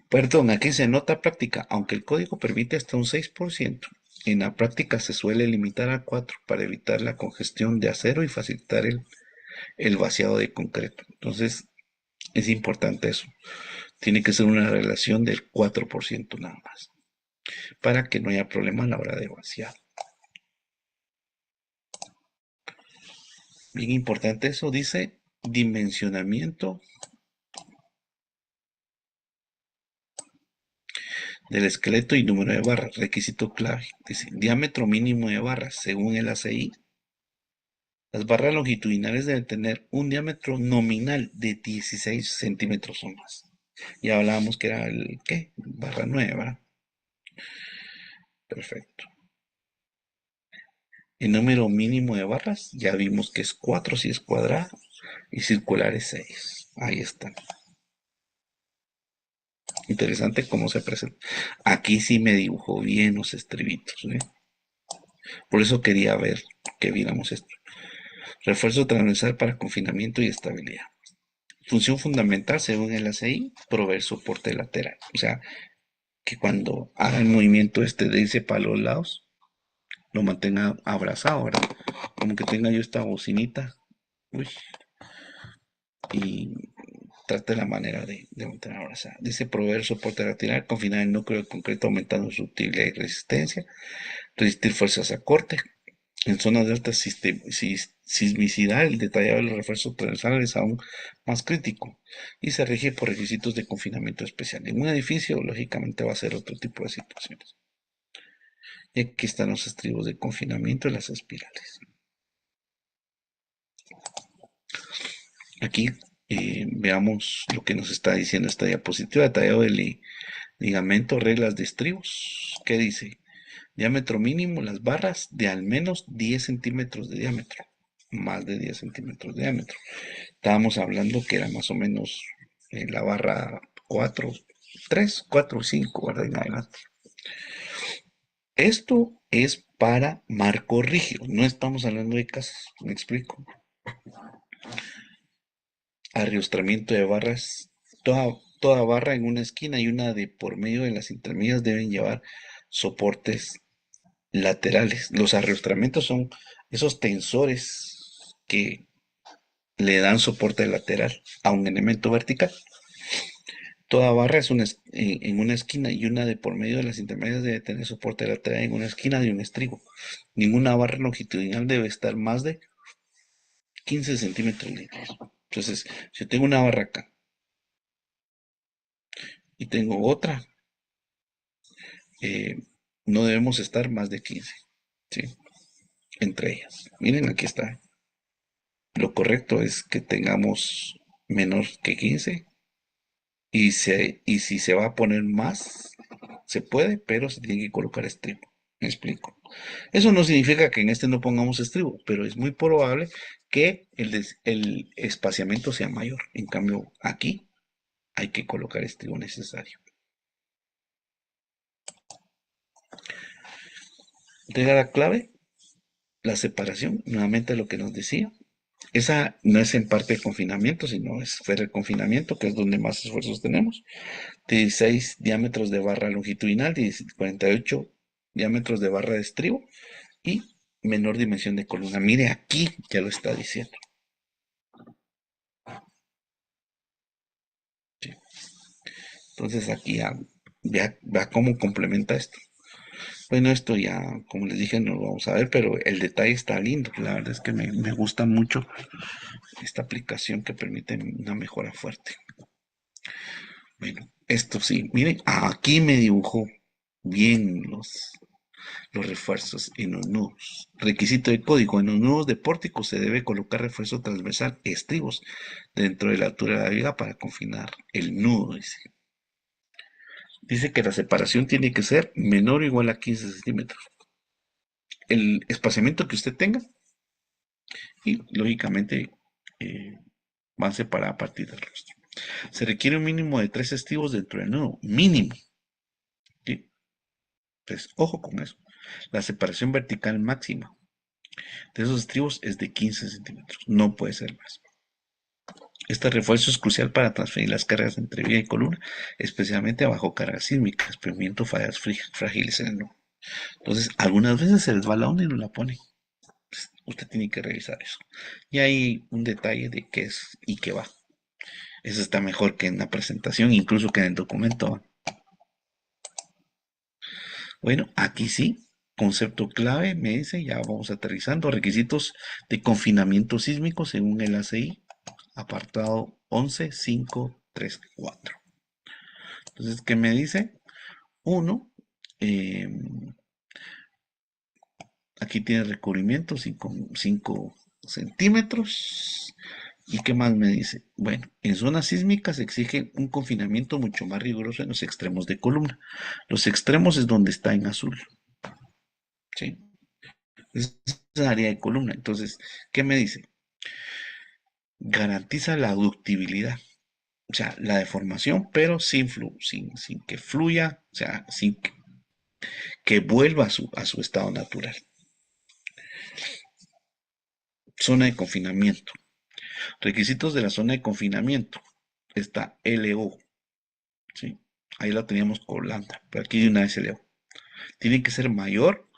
Perdón, aquí se nota práctica, aunque el código permite hasta un 6%, en la práctica se suele limitar a 4 para evitar la congestión de acero y facilitar el vaciado de concreto. Entonces, es importante eso. Tiene que ser una relación del 4% nada más, para que no haya problema a la hora de vaciar. Bien importante eso, dice dimensionamiento del esqueleto y número de barras. Requisito clave. Dice diámetro mínimo de barras según el ACI. Las barras longitudinales deben tener un diámetro nominal de 16 centímetros o más. Ya hablábamos que era el, ¿qué? Barra 9, ¿verdad? Perfecto. El número mínimo de barras, ya vimos que es 4 si es cuadrada y circular es 6. Ahí está. Interesante cómo se presenta. Aquí sí me dibujó bien los estribitos, ¿eh? Por eso quería ver que viéramos esto. Refuerzo transversal para confinamiento y estabilidad. Función fundamental, según el ACI, proveer soporte lateral. O sea, que cuando haga el movimiento este de irse para los lados, lo mantenga abrazado, ¿verdad? Como que tenga yo esta bocinita. Uy, y trate la manera de mantener abrazada. Dice proveer soporte lateral, confinar el núcleo de concreto aumentando su utilidad y resistencia, resistir fuerzas a corte. En zonas de alta sismicidad, el detallado de los refuerzos transversales es aún más crítico y se rige por requisitos de confinamiento especial. En un edificio, lógicamente, va a ser otro tipo de situaciones. Y aquí están los estribos de confinamiento y las espirales. Aquí veamos lo que nos está diciendo esta diapositiva, detallado del ligamento, reglas de estribos. ¿Qué dice? Diámetro mínimo, las barras de al menos 10 centímetros de diámetro, más de 10 centímetros de diámetro. Estábamos hablando que era más o menos la barra 4, 3, 4, 5, ¿verdad? En adelante. Esto es para marco rígido, no estamos hablando de casas, me explico. Arriostramiento de barras, toda barra en una esquina y una de por medio de las intermedias deben llevar soportes laterales. Los arriostramientos son esos tensores que le dan soporte lateral a un elemento vertical. Toda barra es en una esquina y una de por medio de las intermedias debe tener soporte lateral en una esquina de un estribo. Ninguna barra longitudinal debe estar más de 15 centímetros libres. Entonces, si yo tengo una barra acá y tengo otra, eh, no debemos estar más de 15, ¿sí? Entre ellas. Miren, aquí está. Lo correcto es que tengamos menor que 15 y si se va a poner más, se puede, pero se tiene que colocar estribo. Me explico. Eso no significa que en este no pongamos estribo, pero es muy probable que el espaciamiento sea mayor. En cambio, aquí hay que colocar estribo necesario. Regla clave, la separación, nuevamente lo que nos decía. Esa no es en parte el confinamiento, sino es fuera del confinamiento, que es donde más esfuerzos tenemos. 16 diámetros de barra longitudinal y 48 diámetros de barra de estribo y menor dimensión de columna. Mire, aquí ya lo está diciendo. Sí. Entonces aquí ya vea cómo complementa esto. Bueno, esto ya, como les dije, no lo vamos a ver, pero el detalle está lindo. La verdad es que me gusta mucho esta aplicación que permite una mejora fuerte. Bueno, esto sí, miren, aquí me dibujó bien los refuerzos en los nudos. Requisito de código. En los nudos de pórtico se debe colocar refuerzo transversal estribos dentro de la altura de la viga para confinar el nudo. Dice que la separación tiene que ser menor o igual a 15 centímetros. El espaciamiento que usted tenga y lógicamente van separadas a partir del rostro. Se requiere un mínimo de 3 estribos dentro del nudo. Mínimo. ¿Sí? Pues ojo con eso. La separación vertical máxima de esos estribos es de 15 centímetros, no puede ser más. Este refuerzo es crucial para transferir las cargas entre vía y columna, especialmente bajo cargas sísmicas, previendo fallas frágiles en el nudo. Entonces, algunas veces se les va la onda y no la pone. Usted tiene que revisar eso. Y hay un detalle de qué es y qué va. Eso está mejor que en la presentación, incluso que en el documento. Bueno, aquí sí, concepto clave, me dice, ya vamos aterrizando. Requisitos de confinamiento sísmico según el ACI, apartado 11.534. Entonces, ¿qué me dice? Uno, aquí tiene recubrimiento 5 centímetros. ¿Y qué más me dice? Bueno, en zonas sísmicas se exige un confinamiento mucho más riguroso en los extremos de columna. Los extremos es donde está en azul, ¿sí? Es área de columna. Entonces, ¿qué me dice? Garantiza la ductibilidad, o sea, la deformación, pero sin que fluya, o sea, sin que vuelva a su estado natural. Zona de confinamiento. Requisitos de la zona de confinamiento. Está LO, ¿sí? Ahí la teníamos con Holanda, pero aquí de una vez LO. Tiene que ser mayor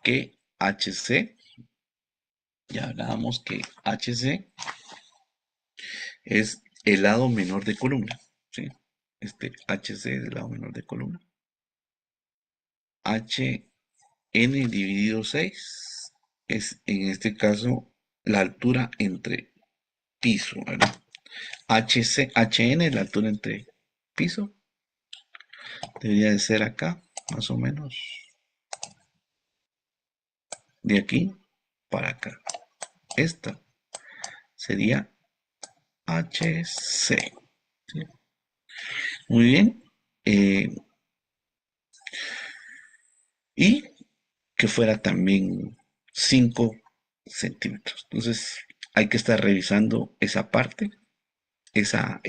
que HC. Ya hablábamos que HC es el lado menor de columna, ¿sí? Este HC es el lado menor de columna. HN dividido 6 es en este caso la altura entre piso, ¿verdad? HN es la altura entre piso. Debería de ser acá, más o menos. De aquí para acá. Esta sería HC. ¿Sí? Muy bien. Eh, y que fuera también 5 centímetros. Entonces hay que estar revisando esa parte, ese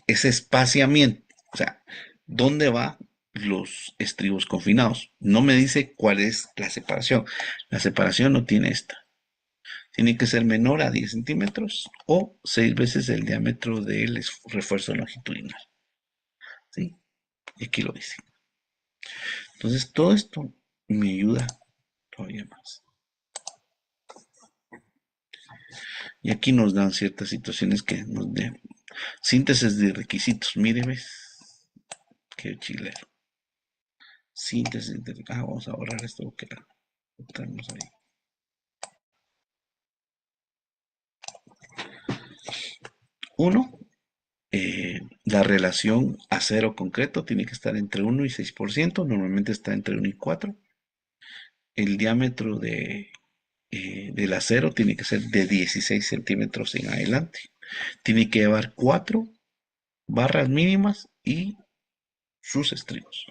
espaciamiento. O sea, ¿dónde va los estribos confinados? No me dice cuál es la separación. La separación no tiene esta. Tiene que ser menor a 10 centímetros o 6 veces el diámetro del refuerzo longitudinal. ¿Sí? Y aquí lo dice. Entonces, todo esto me ayuda todavía más. Y aquí nos dan ciertas situaciones que nos den. Síntesis de requisitos. Mire, ves. Qué chilero. Síntesis de. Vamos a borrar esto que tenemos ahí. Uno, la relación acero concreto tiene que estar entre 1 y 6%. Normalmente está entre 1 y 4. El diámetro del acero tiene que ser de 16 centímetros en adelante. Tiene que llevar 4 barras mínimas y sus estribos.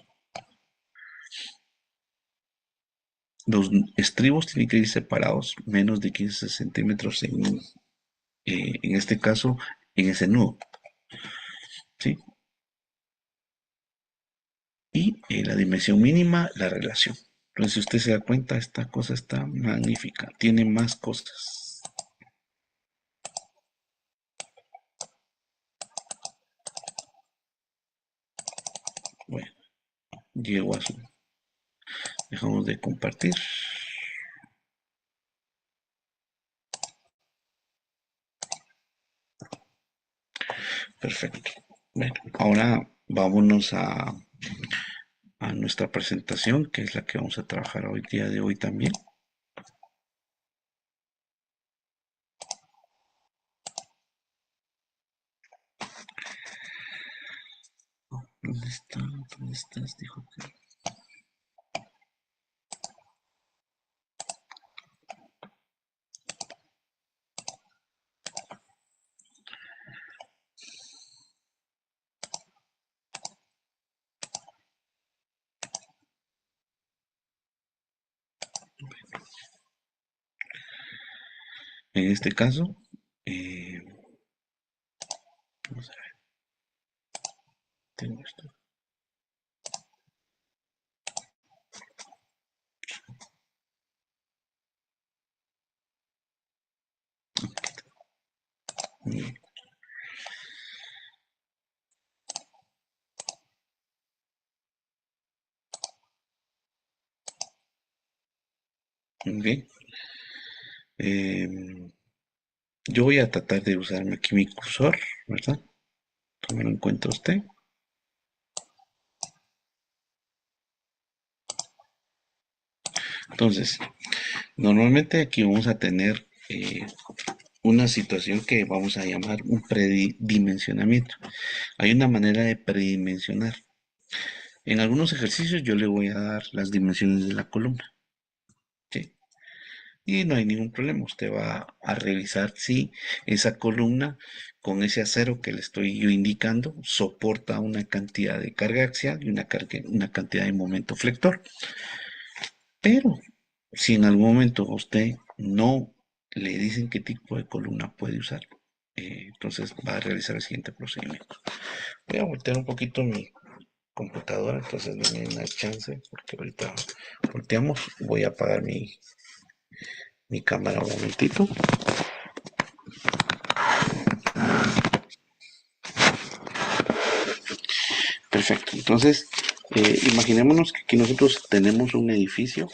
Los estribos tienen que ir separados menos de 15 centímetros en este caso, en ese nudo. ¿Sí? Y la dimensión mínima, la relación. Entonces, si usted se da cuenta, esta cosa está magnífica. Tiene más cosas. Bueno, llego a su. Dejamos de compartir. Perfecto. Bueno, ahora vámonos a nuestra presentación, que es la que vamos a trabajar hoy día de hoy también. ¿Dónde está? ¿Dónde estás? Dijo que. En este caso, vamos a ver, tengo esto. Ok. Yo voy a tratar de usar aquí mi cursor, ¿verdad? Tome en cuenta usted. Entonces, normalmente aquí vamos a tener una situación que vamos a llamar un predimensionamiento. Hay una manera de predimensionar. En algunos ejercicios yo le voy a dar las dimensiones de la columna, ¿sí? Y no hay ningún problema. Usted va a revisar si esa columna con ese acero que le estoy yo indicando soporta una cantidad de carga axial y una cantidad de momento flector. Pero si en algún momento a usted no le dicen qué tipo de columna puede usar, entonces va a realizar el siguiente procedimiento. Voy a voltear un poquito mi computadora, entonces denme una chance porque ahorita volteamos. Voy a apagar mi cámara un momentito. Perfecto, entonces imaginémonos que aquí nosotros tenemos un edificio,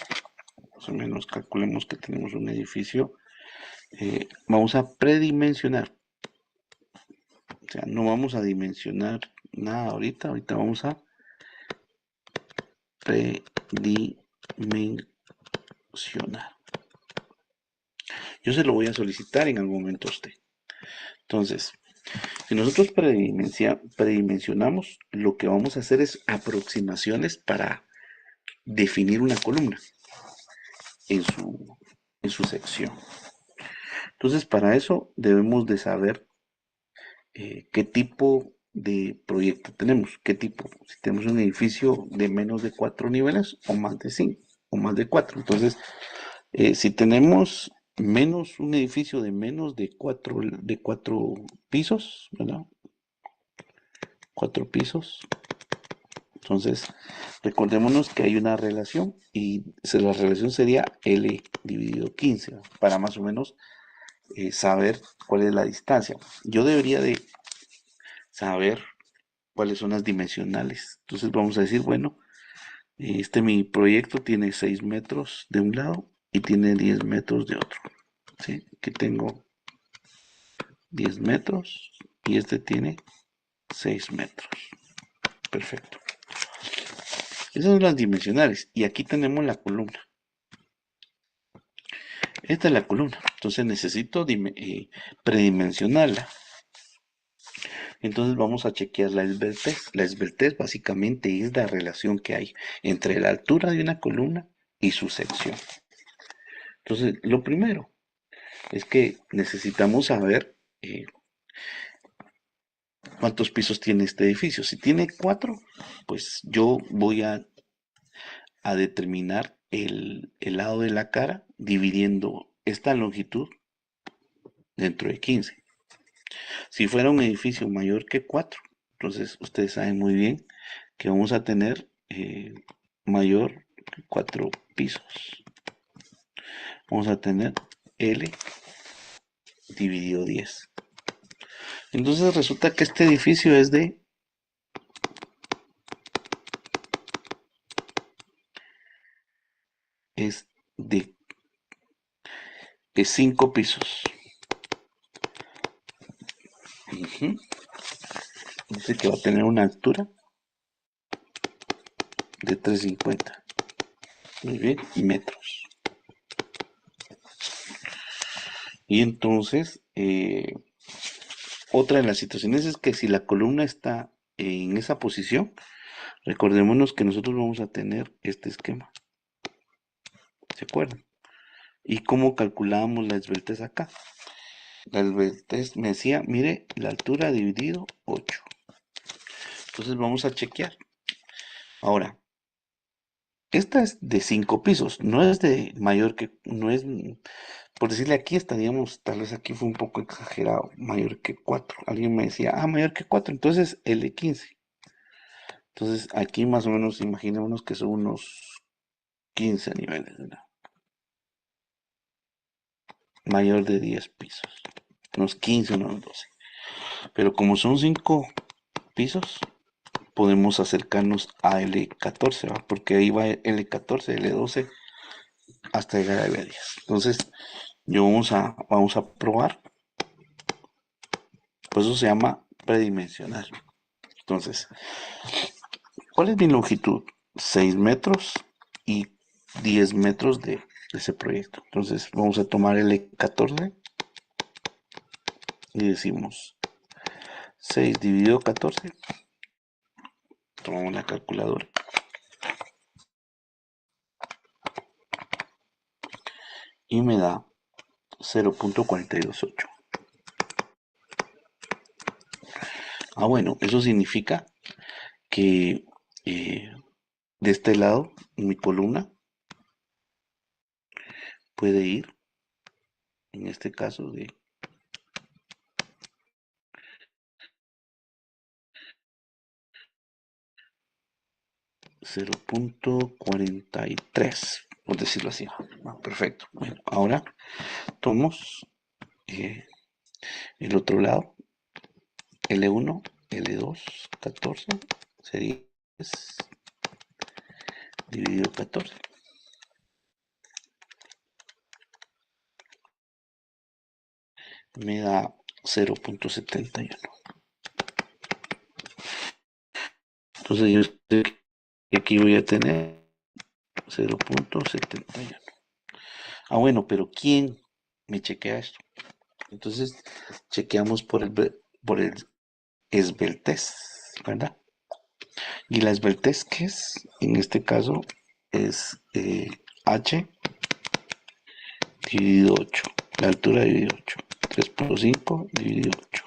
más o menos calculemos que tenemos un edificio, vamos a predimensionar, o sea, no vamos a dimensionar nada ahorita vamos a predimensionar. Yo se lo voy a solicitar en algún momento a usted. Entonces, si nosotros predimensionamos, lo que vamos a hacer es aproximaciones para definir una columna en su sección. Entonces, para eso debemos de saber qué tipo de proyecto tenemos, qué tipo, si tenemos un edificio de menos de 4 niveles o más de 5 o más de 4. Entonces, si tenemos un edificio de menos de 4 pisos, ¿verdad? 4 pisos. Entonces, recordémonos que hay una relación y la relación sería L dividido 15 para más o menos saber cuál es la distancia. Yo debería de saber cuáles son las dimensionales. Entonces vamos a decir, bueno, mi proyecto tiene 6 metros de un lado y tiene 10 metros de otro. ¿Sí? Aquí tengo 10 metros y este tiene 6 metros. Perfecto. Esas son las dimensionales y aquí tenemos la columna. Esta es la columna, entonces necesito predimensionarla. Entonces vamos a chequear la esbeltez. La esbeltez básicamente es la relación que hay entre la altura de una columna y su sección. Entonces, lo primero es que necesitamos saber cuántos pisos tiene este edificio. Si tiene 4, pues yo voy a determinar el lado de la cara dividiendo esta longitud dentro de 15. Si fuera un edificio mayor que 4, entonces ustedes saben muy bien que vamos a tener mayor que 4 pisos. Vamos a tener L dividido 10. Entonces resulta que este edificio es de 5 pisos. Dice que va a tener una altura de 350. Muy bien, metros. Y entonces, otra de las situaciones es que si la columna está en esa posición, recordémonos que nosotros vamos a tener este esquema. ¿Se acuerdan? ¿Y cómo calculábamos la esbeltez acá? La esbeltez me decía, mire, la altura dividido 8. Entonces vamos a chequear. Ahora, esta es de 5 pisos, no es de mayor que, no es, por decirle aquí estaríamos, tal vez aquí fue un poco exagerado, mayor que 4. Alguien me decía, mayor que 4, entonces L15. Entonces aquí más o menos imaginémonos que son unos 15 niveles, ¿verdad? Mayor de 10 pisos. unos 15, unos 12. Pero como son 5 pisos, podemos acercarnos a L14, ¿va? Porque ahí va L14, L12, hasta llegar a L10. Entonces, vamos a probar. Pues eso se llama predimensional. Entonces, ¿cuál es mi longitud? 6 metros y 10 metros de ese proyecto. Entonces, vamos a tomar L14 y decimos 6 dividido 14. Tomamos la calculadora y me da 0.428. Bueno, eso significa que de este lado mi columna puede ir, en este caso, de 0.43, por decirlo así. Perfecto. Bueno, ahora tomamos el otro lado, L1, L2, 14, sería 10 dividido 14. Me da 0.71. Entonces yo sé que aquí voy a tener 0.71. Bueno, pero ¿quién me chequea esto? Entonces chequeamos por el esbeltez, ¿verdad? Y la esbeltez, ¿qué es? En este caso es H dividido 8. La altura dividido 8. 3.5 dividido 8.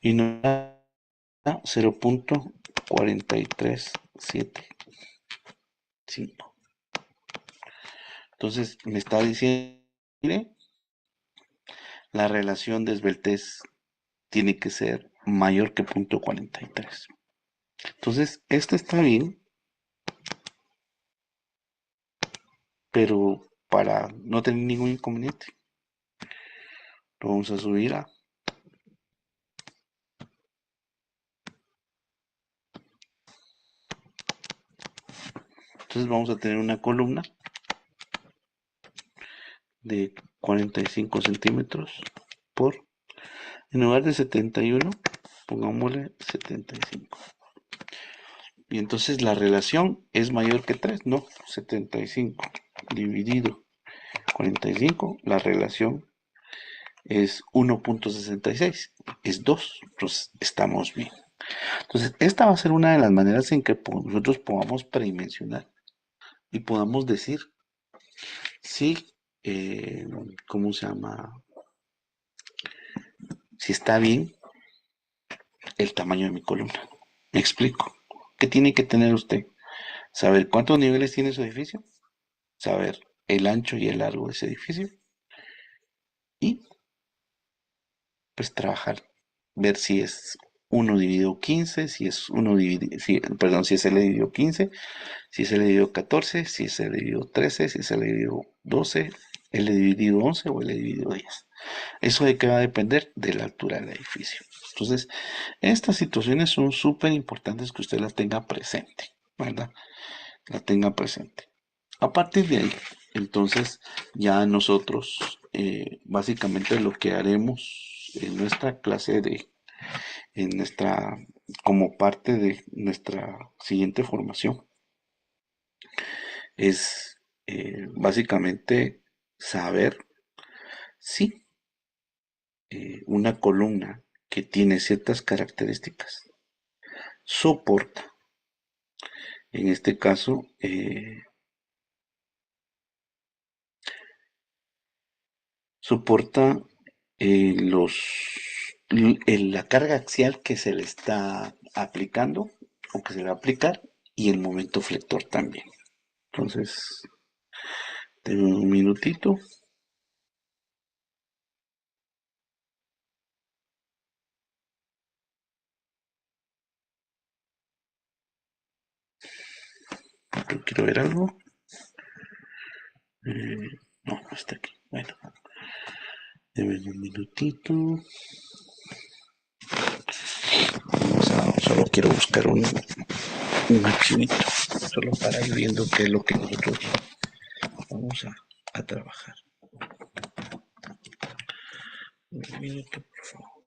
Y nos da 0.43775. Entonces me está diciendo, mire, la relación de esbeltez tiene que ser mayor que 0.43. Entonces, este está bien, pero para no tener ningún inconveniente, lo vamos a subir a. Entonces vamos a tener una columna de 45 centímetros por, en lugar de 71, pongámosle 75. Y entonces la relación es mayor que 3, no, 75 dividido 45, la relación es 1.66, es 2, entonces estamos bien. Entonces, esta va a ser una de las maneras en que nosotros podamos predimensionar y podamos decir si, ¿cómo se llama? Si está bien el tamaño de mi columna. Me explico. ¿Qué tiene que tener usted? Saber cuántos niveles tiene su edificio, saber el ancho y el largo de ese edificio y pues trabajar, ver si es 1 dividido 15, si es perdón, si es L dividido 15, si es L dividido 14, si es L dividido 13, si es L dividido 12, L dividido 11 o L dividido 10. Eso de qué va a depender de la altura del edificio. Entonces, estas situaciones son súper importantes que usted las tenga presente, ¿verdad? La tenga presente. A partir de ahí, entonces, ya nosotros básicamente lo que haremos en nuestra clase en nuestra, como parte de nuestra siguiente formación, es básicamente saber si una columna que tiene ciertas características soporta, en este caso, soporta la carga axial que se le está aplicando o que se le va a aplicar y el momento flector también. Entonces, tengo un minutito. Yo quiero ver algo. No, no está aquí. Bueno, deme un minutito. Solo quiero buscar un archivito, solo para ir viendo qué es lo que nosotros vamos a trabajar. Un minuto, por favor.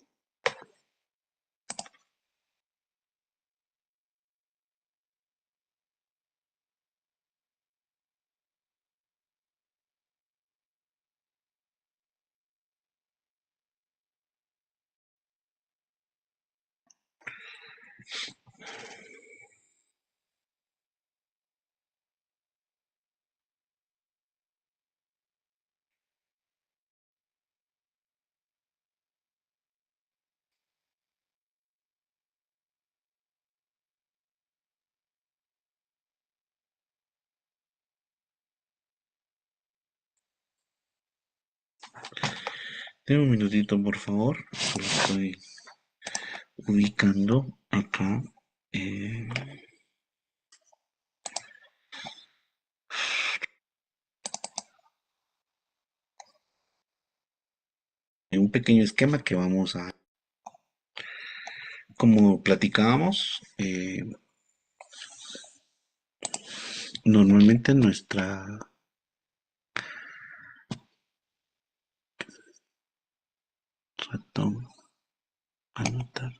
Denme un minutito, por favor. Solo estoy ubicando acá. eh, un pequeño esquema que vamos a, como platicábamos, normalmente nuestra ratón, anotar,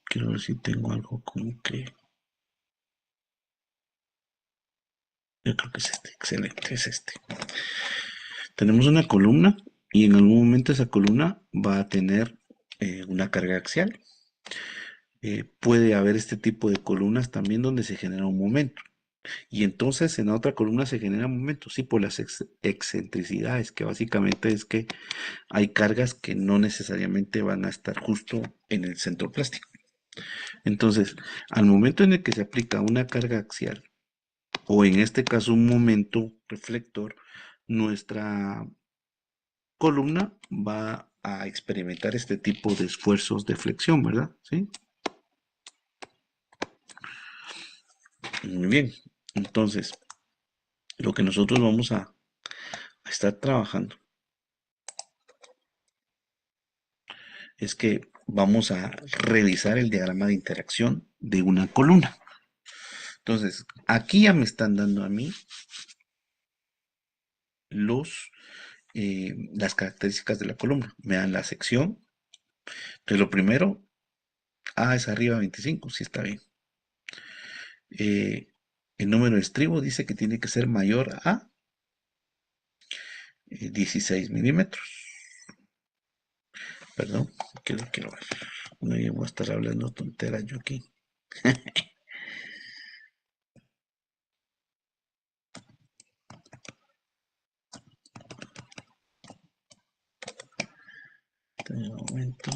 quiero ver si tengo algo como que, yo creo que es este, excelente, es este. Tenemos una columna y en algún momento esa columna va a tener una carga axial. Puede haber este tipo de columnas también donde se genera un momento. Y entonces en la otra columna se genera un momento, sí, por las excentricidades, que básicamente es que hay cargas que no necesariamente van a estar justo en el centro plástico. Entonces, al momento en el que se aplica una carga axial, o en este caso un momento reflector, nuestra columna va a experimentar este tipo de esfuerzos de flexión, ¿verdad? ¿Sí? Muy bien. Entonces, lo que nosotros vamos a estar trabajando es que vamos a revisar el diagrama de interacción de una columna. Entonces, aquí ya me están dando a mí las características de la columna. Me dan la sección. Entonces, lo primero, A es arriba 25, sí está bien. Eh, el número de estribo dice que tiene que ser mayor a 16 milímetros. Perdón, quiero ver. No llego a estar hablando tonteras yo aquí. En un momento.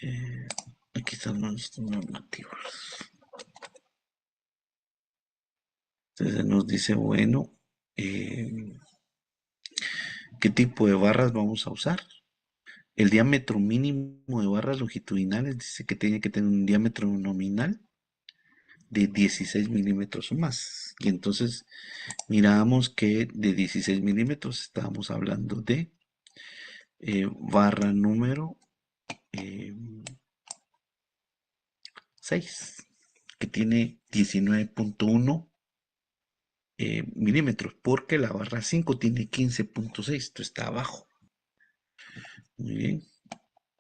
Eh, aquí están los normativos. Entonces nos dice, bueno, eh, ¿qué tipo de barras vamos a usar? El diámetro mínimo de barras longitudinales dice que tiene que tener un diámetro nominal de 16 milímetros o más. Y entonces mirábamos que de 16 milímetros estábamos hablando de barra número eh, 6, que tiene 19.1 milímetros, porque la barra 5 tiene 15.6, esto está abajo. Muy bien,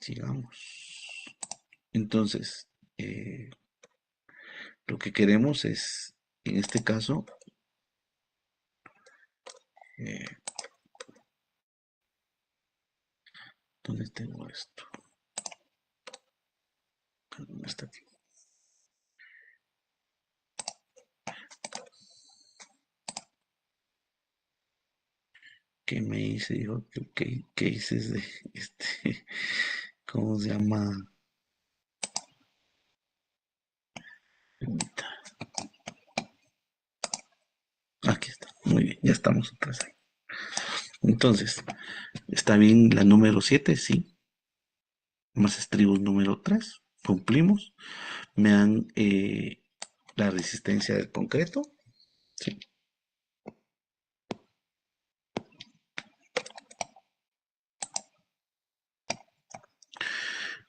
sigamos. Entonces, lo que queremos es, en este caso, eh, ¿dónde tengo esto? ¿Dónde está aquí? ¿Qué me hice? Dijo, ¿qué hice de este? ¿Cómo se llama? Aquí está. Muy bien, ya estamos atrás ahí. Entonces, ¿está bien la número 7? Sí. Más estribos número 3. Cumplimos. Me dan la resistencia del concreto. ¿Sí?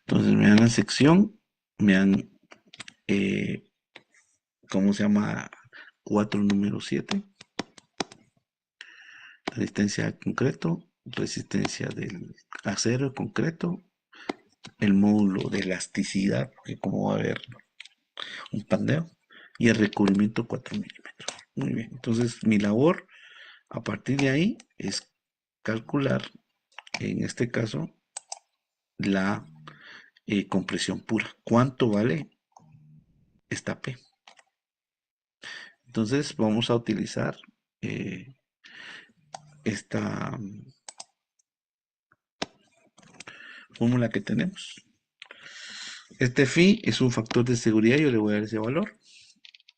Entonces me dan la sección, me dan, ¿cómo se llama? 4 número 7. Resistencia al concreto, resistencia del acero al concreto, el módulo de elasticidad, porque como va a haber un pandeo, y el recubrimiento 4 milímetros. Muy bien, entonces mi labor a partir de ahí es calcular, en este caso, la compresión pura. ¿Cuánto vale esta P? Entonces vamos a utilizar eh, esta fórmula que tenemos. Este phi es un factor de seguridad, yo le voy a dar ese valor.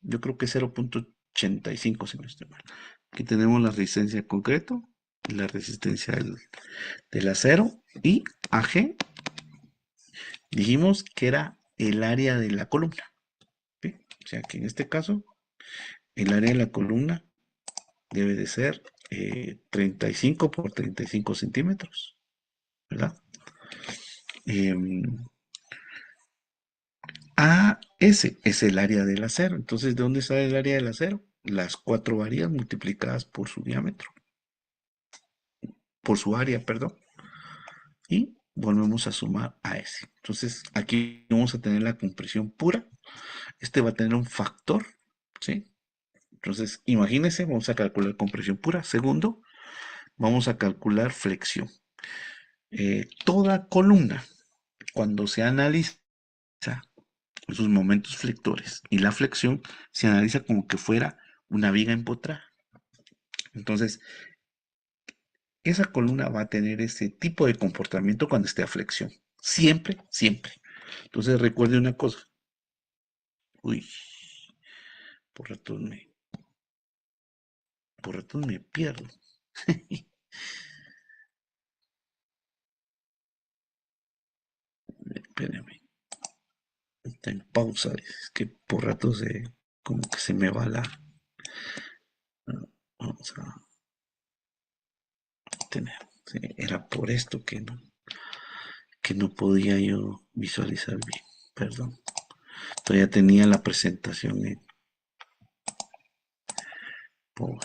Yo creo que es 0.85 si no estoy mal. Aquí tenemos la resistencia al concreto, la resistencia del acero y AG dijimos que era el área de la columna. ¿Sí? O sea que en este caso el área de la columna debe de ser 35 por 35 centímetros, ¿verdad? AS es el área del acero. Entonces, ¿de dónde sale el área del acero? Las 4 varillas multiplicadas por su diámetro, por su área, perdón. Y volvemos a sumar a S. Entonces, aquí vamos a tener la compresión pura. Este va a tener un factor, ¿sí? Entonces, imagínense, vamos a calcular compresión pura. Segundo, vamos a calcular flexión. Toda columna, cuando se analiza sus momentos flectores y la flexión, se analiza como que fuera una viga empotrada. Entonces, esa columna va a tener ese tipo de comportamiento cuando esté a flexión. Siempre, siempre. Entonces, recuerde una cosa. Uy, por ratos me pierdo. Espérame. Está en pausa. Es que por ratos como que se me va la. Vamos a tener. Sí, era por esto que no podía yo visualizar bien. Perdón. Todavía tenía la presentación en Power.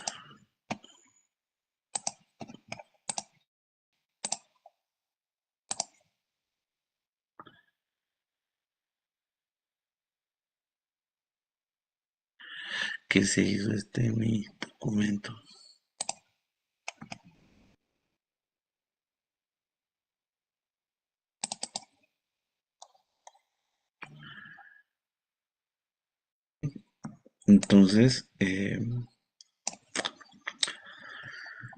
¿Qué se hizo mi documento? Entonces,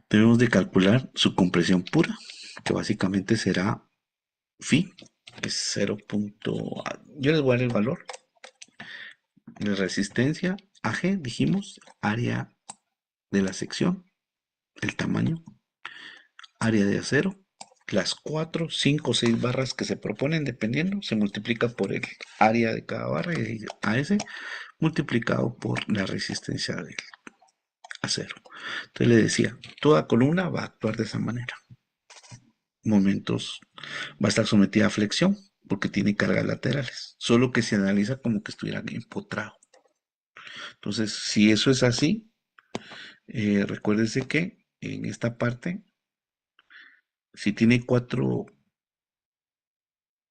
debemos de calcular su compresión pura, que básicamente será phi, es 0. Yo les voy a dar el valor. La resistencia AG, dijimos, área de la sección, el tamaño, área de acero, las 4, 5, 6 barras que se proponen, dependiendo, se multiplica por el área de cada barra y AS multiplicado por la resistencia del acero. Entonces le decía, toda columna va a actuar de esa manera. Momentos va a estar sometida a flexión porque tiene cargas laterales, solo que se analiza como que estuviera empotrado. Entonces, si eso es así, recuérdense que en esta parte, si tiene 4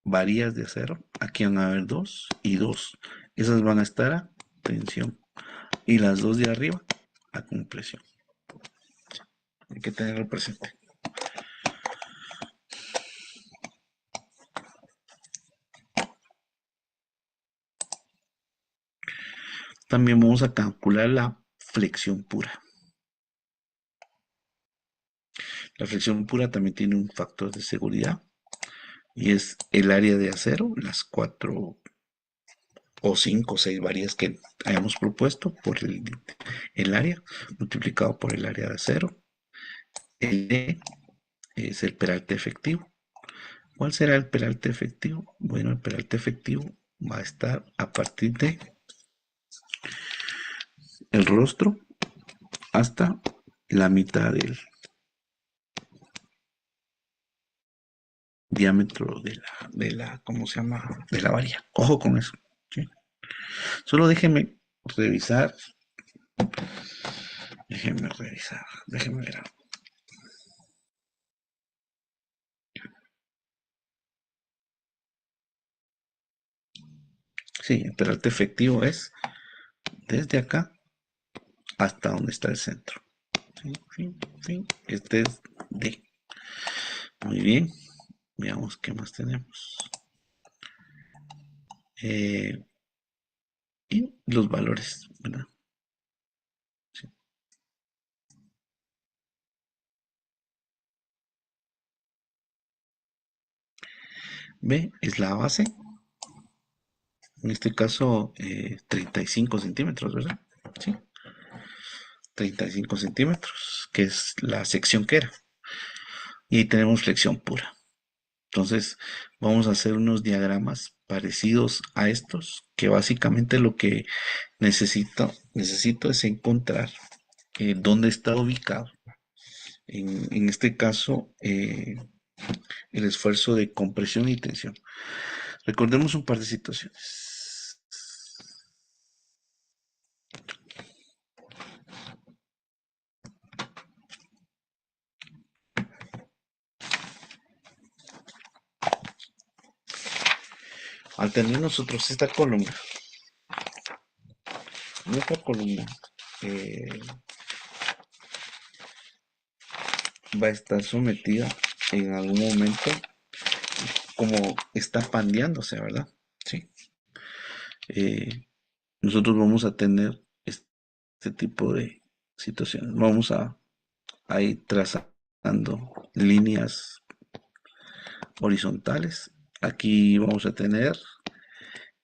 varillas de acero, aquí van a haber 2 y 2. Esas van a estar a tensión y las 2 de arriba a compresión. Hay que tenerlo presente. También vamos a calcular la flexión pura. La flexión pura también tiene un factor de seguridad y es el área de acero, las 4 o 5 o 6 varillas que hayamos propuesto por el área, multiplicado por el área de acero. El E es el peralte efectivo. ¿Cuál será el peralte efectivo? Bueno, el peralte efectivo va a estar a partir de el rostro hasta la mitad del diámetro ¿cómo se llama? De la varilla. Ojo con eso. ¿Sí? Solo déjenme revisar. Déjenme revisar. Déjenme ver algo. Sí, el peralte efectivo es desde acá hasta donde está el centro. ¿Sí? Fin, fin. Este es D. Muy bien. Veamos qué más tenemos. Eh, y los valores, ¿verdad? Sí. B es la base. En este caso, 35 centímetros, ¿verdad? Sí. 35 centímetros, que es la sección que era. Y tenemos flexión pura. Entonces, vamos a hacer unos diagramas parecidos a estos, que básicamente lo que necesito es encontrar dónde está ubicado. En este caso, el esfuerzo de compresión y tensión. Recordemos un par de situaciones. Al tener nosotros esta columna, nuestra columna eh, va a estar sometida en algún momento como está pandeándose, ¿verdad? Sí. Eh, nosotros vamos a tener este tipo de situaciones. Vamos a ir trazando líneas horizontales. Aquí vamos a tener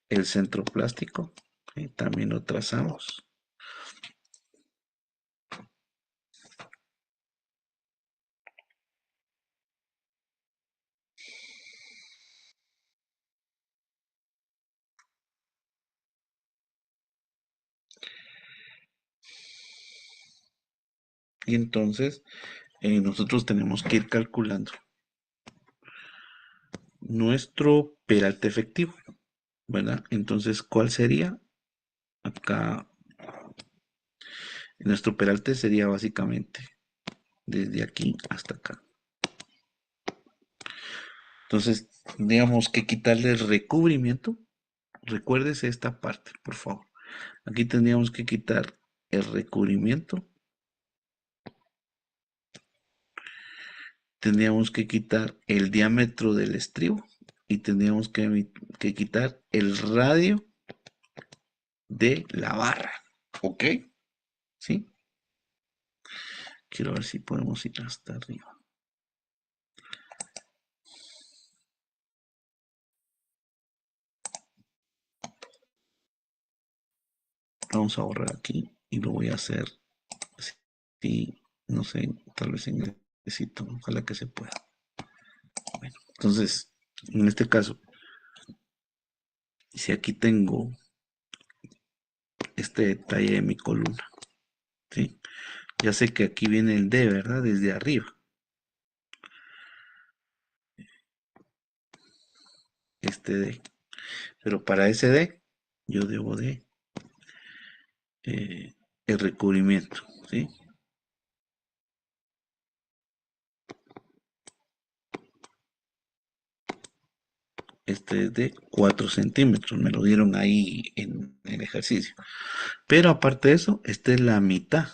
el centro plástico. También lo trazamos. Y entonces nosotros tenemos que ir calculando nuestro peralte efectivo, ¿verdad? Entonces, ¿cuál sería? Acá, nuestro peralte sería básicamente desde aquí hasta acá. Entonces, tendríamos que quitarle el recubrimiento. Recuérdese esta parte, por favor. Aquí tendríamos que quitar el recubrimiento. Tendríamos que quitar el diámetro del estribo y tendríamos que quitar el radio de la barra. ¿Ok? ¿Sí? Quiero ver si podemos ir hasta arriba. Vamos a borrar aquí y lo voy a hacer. Si, no sé, tal vez en necesito, ojalá que se pueda. Bueno, entonces, en este caso, si aquí tengo este detalle de mi columna, ¿sí? Ya sé que aquí viene el D, ¿verdad? Desde arriba. Este D. Pero para ese D, yo debo de el recubrimiento, ¿sí? Este es de 4 centímetros, me lo dieron ahí en el ejercicio. Pero aparte de eso, esta es la mitad.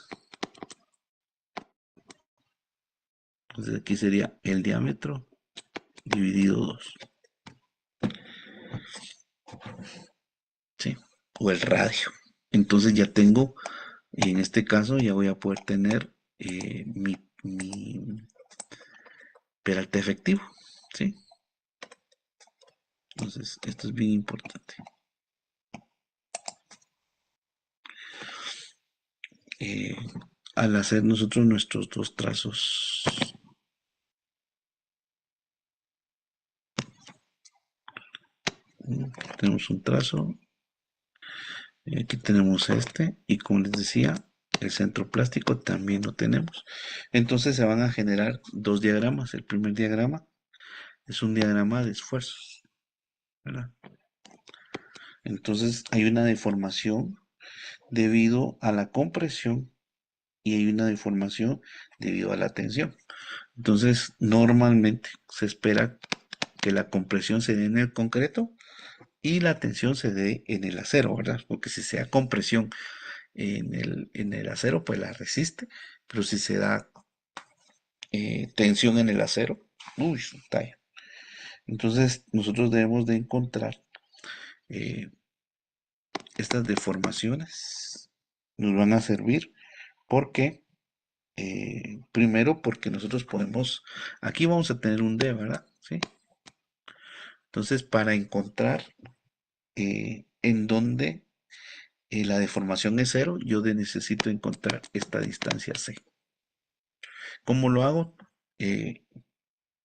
Entonces aquí sería el diámetro dividido 2, ¿sí? O el radio. Entonces ya tengo, en este caso ya voy a poder tener mi peralte efectivo, ¿sí? Entonces esto es bien importante. Eh, al hacer nosotros nuestros dos trazos, tenemos un trazo, Aquí tenemos este y como les decía, el centro plástico también lo tenemos. Entonces se van a generar dos diagramas. El primer diagrama es un diagrama de esfuerzos, ¿verdad? Entonces hay una deformación debido a la compresión y hay una deformación debido a la tensión. Entonces normalmente se espera que la compresión se dé en el concreto y la tensión se dé en el acero, ¿verdad? Porque si se da compresión en el acero, pues la resiste, pero si se da tensión en el acero, uy, talla. Entonces nosotros debemos de encontrar eh, estas deformaciones, nos van a servir porque, primero porque nosotros podemos, aquí vamos a tener un D, ¿verdad? ¿Sí? Entonces para encontrar en dónde la deformación es cero, yo necesito encontrar esta distancia C. ¿Cómo lo hago? Eh,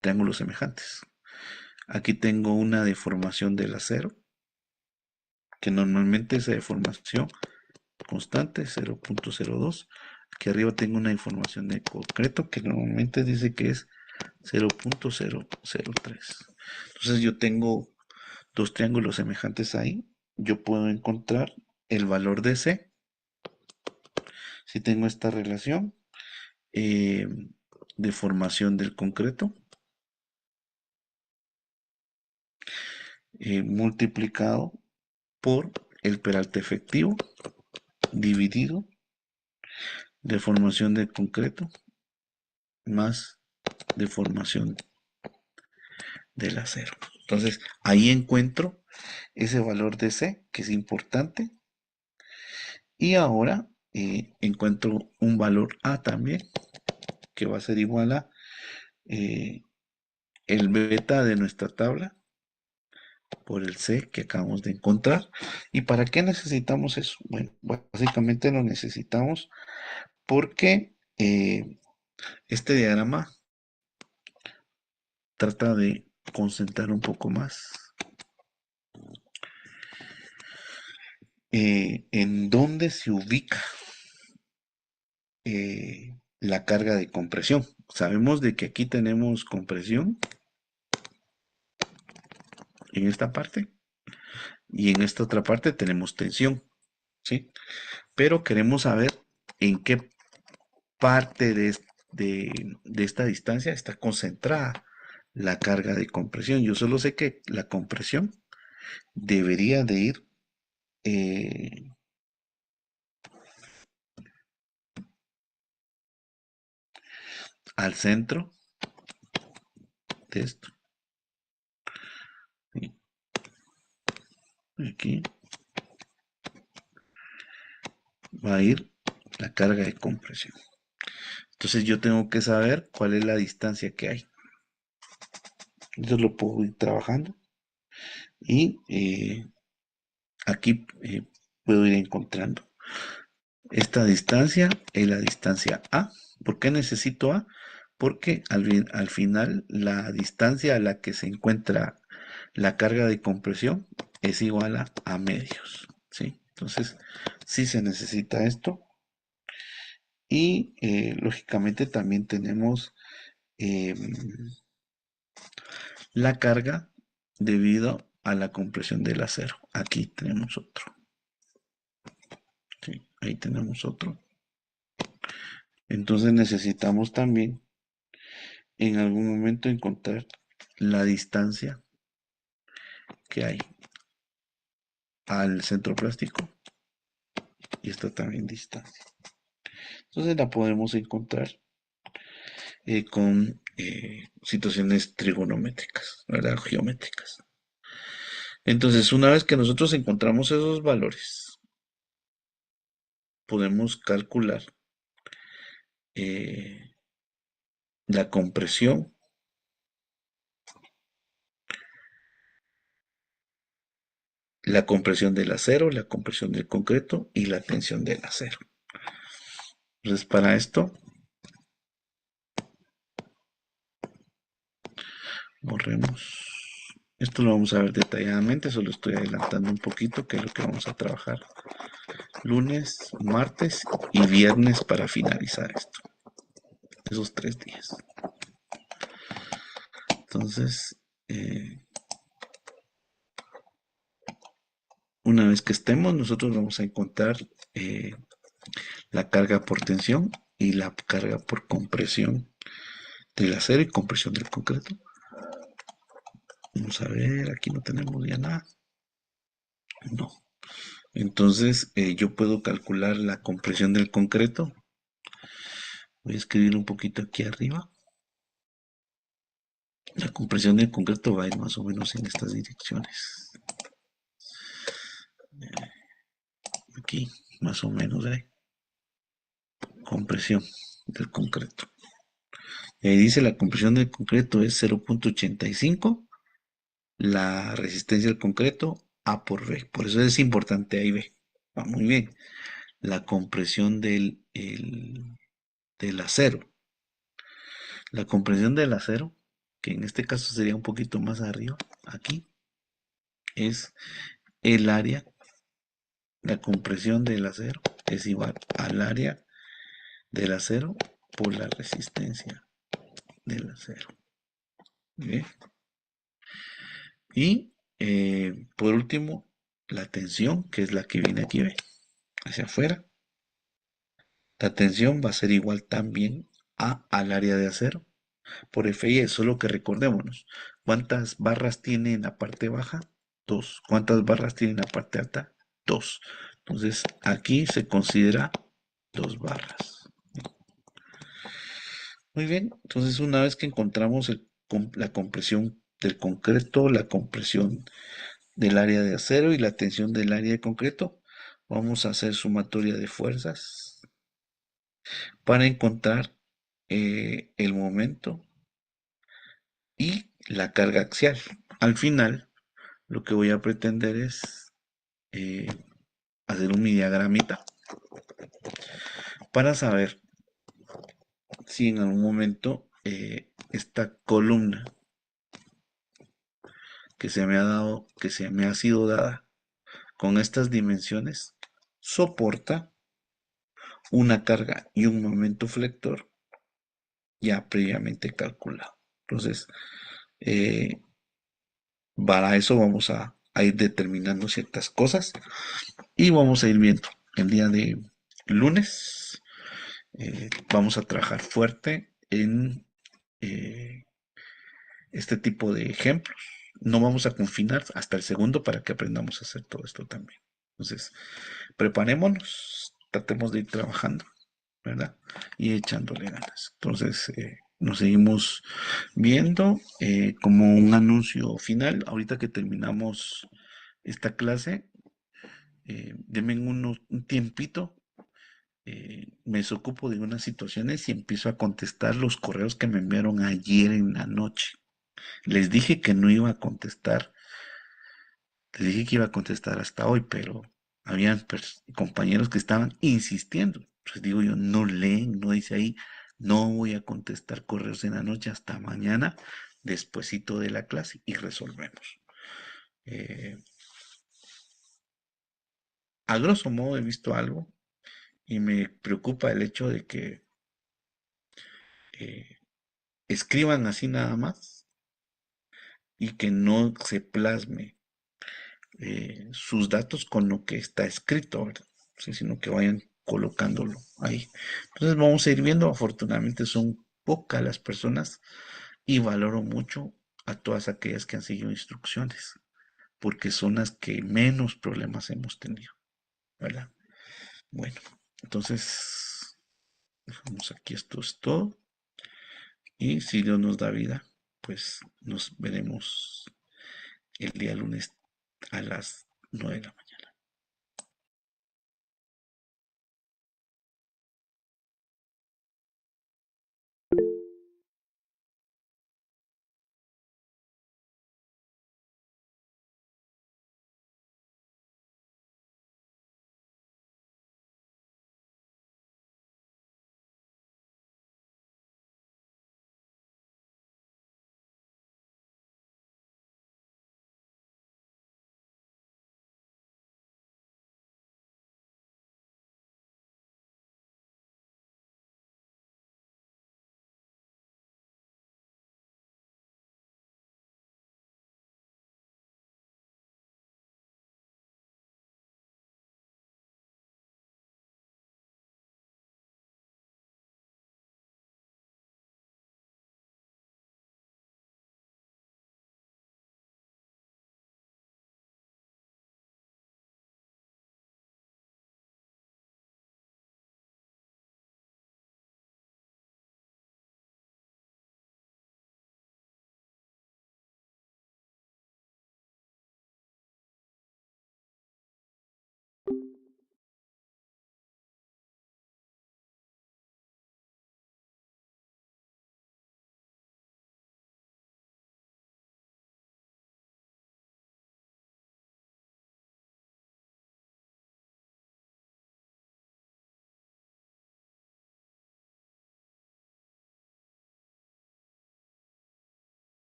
Triángulos semejantes. Aquí tengo una deformación del acero, que normalmente es deformación constante, 0.02. Aquí arriba tengo una deformación de concreto, que normalmente dice que es 0.003. Entonces yo tengo dos triángulos semejantes ahí. Yo puedo encontrar el valor de C si tengo esta relación. eh, Deformación del concreto multiplicado por el peralte efectivo dividido deformación del concreto más deformación del acero. Entonces ahí encuentro ese valor de C que es importante y ahora encuentro un valor A también que va a ser igual a eh, el beta de nuestra tabla por el C que acabamos de encontrar. ¿Y para qué necesitamos eso? Bueno, básicamente lo necesitamos porque este diagrama trata de concentrar un poco más en dónde se ubica la carga de compresión. Sabemos de que aquí tenemos compresión en esta parte y en esta otra parte tenemos tensión, ¿sí? Pero queremos saber en qué parte de esta distancia está concentrada la carga de compresión. Yo solo sé que la compresión debería de ir al centro de esto. ¿Sí? Aquí va a ir la carga de compresión. Entonces yo tengo que saber cuál es la distancia que hay. Entonces lo puedo ir trabajando y aquí puedo ir encontrando. Esta distancia es la distancia A. ¿Por qué necesito A? Porque al final la distancia a la que se encuentra la carga de compresión es igual a medios, ¿sí? Entonces, sí se necesita esto. Y lógicamente también tenemos la carga debido a la compresión del acero. Aquí tenemos otro. ¿Sí? Ahí tenemos otro. Entonces necesitamos también en algún momento encontrar la distancia que hay al centro plástico y esta también distancia. Entonces la podemos encontrar con situaciones trigonométricas, ¿verdad? Geométricas. Entonces, una vez que nosotros encontramos esos valores, podemos calcular eh, la compresión, del acero, la compresión del concreto y la tensión del acero. Entonces, para esto, borremos. Esto lo vamos a ver detalladamente, solo estoy adelantando un poquito, que es lo que vamos a trabajar lunes, martes y viernes para finalizar esto. Esos 3 días. Entonces, una vez que estemos, nosotros vamos a encontrar la carga por tensión y la carga por compresión del acero y compresión del concreto. Vamos a ver, aquí no tenemos ya nada. No. Entonces, yo puedo calcular la compresión del concreto. Voy a escribir un poquito aquí arriba. La compresión del concreto va a ir más o menos en estas direcciones. Aquí, más o menos, compresión del concreto. Y ahí dice la compresión del concreto es 0.85, la resistencia del concreto A por B. Por eso es importante ahí B. Va muy bien. La compresión del acero. La compresión del acero, que en este caso sería un poquito más arriba, aquí, es el área, la compresión del acero es igual al área del acero por la resistencia del acero. ¿Bien? Y por último, la tensión, que es la que viene aquí, ¿ve? Hacia afuera. La tensión va a ser igual también al área de acero por FI, solo que recordémonos, ¿cuántas barras tiene en la parte baja? 2. ¿Cuántas barras tiene en la parte alta? 2. Entonces aquí se considera 2 barras. Muy bien, entonces una vez que encontramos la compresión del concreto, la compresión del área de acero y la tensión del área de concreto, vamos a hacer sumatoria de fuerzas para encontrar el momento y la carga axial. Al final, lo que voy a pretender es eh, hacer un diagramita para saber si en algún momento esta columna que se me ha dado, que se me ha sido dada con estas dimensiones, soporta una carga y un momento flector ya previamente calculado. Entonces, eh, para eso vamos a ir determinando ciertas cosas y vamos a ir viendo el día de lunes. Vamos a trabajar fuerte en este tipo de ejemplos. No vamos a confinar hasta el segundo para que aprendamos a hacer todo esto también. Entonces, preparémonos, tratemos de ir trabajando, ¿verdad? Y echándole ganas. Entonces, nos seguimos viendo como un anuncio final. Ahorita que terminamos esta clase, denme un tiempito, me desocupo de unas situaciones y empiezo a contestar los correos que me enviaron ayer en la noche. Les dije que no iba a contestar, les dije que iba a contestar hasta hoy, pero habían compañeros que estaban insistiendo. Entonces digo yo, no leen, no dice ahí, no voy a contestar correos en la noche hasta mañana, despuesito de la clase y resolvemos. Eh, a grosso modo he visto algo y me preocupa el hecho de que eh, escriban así nada más y que no se plasme sus datos con lo que está escrito, ¿verdad? Sí, sino que vayan colocándolo ahí. Entonces vamos a ir viendo, afortunadamente son pocas las personas y valoro mucho a todas aquellas que han seguido instrucciones, porque son las que menos problemas hemos tenido, ¿verdad? Bueno, entonces, dejamos aquí, esto es todo. Y si Dios nos da vida, pues nos veremos el día lunes a las 9 de la mañana.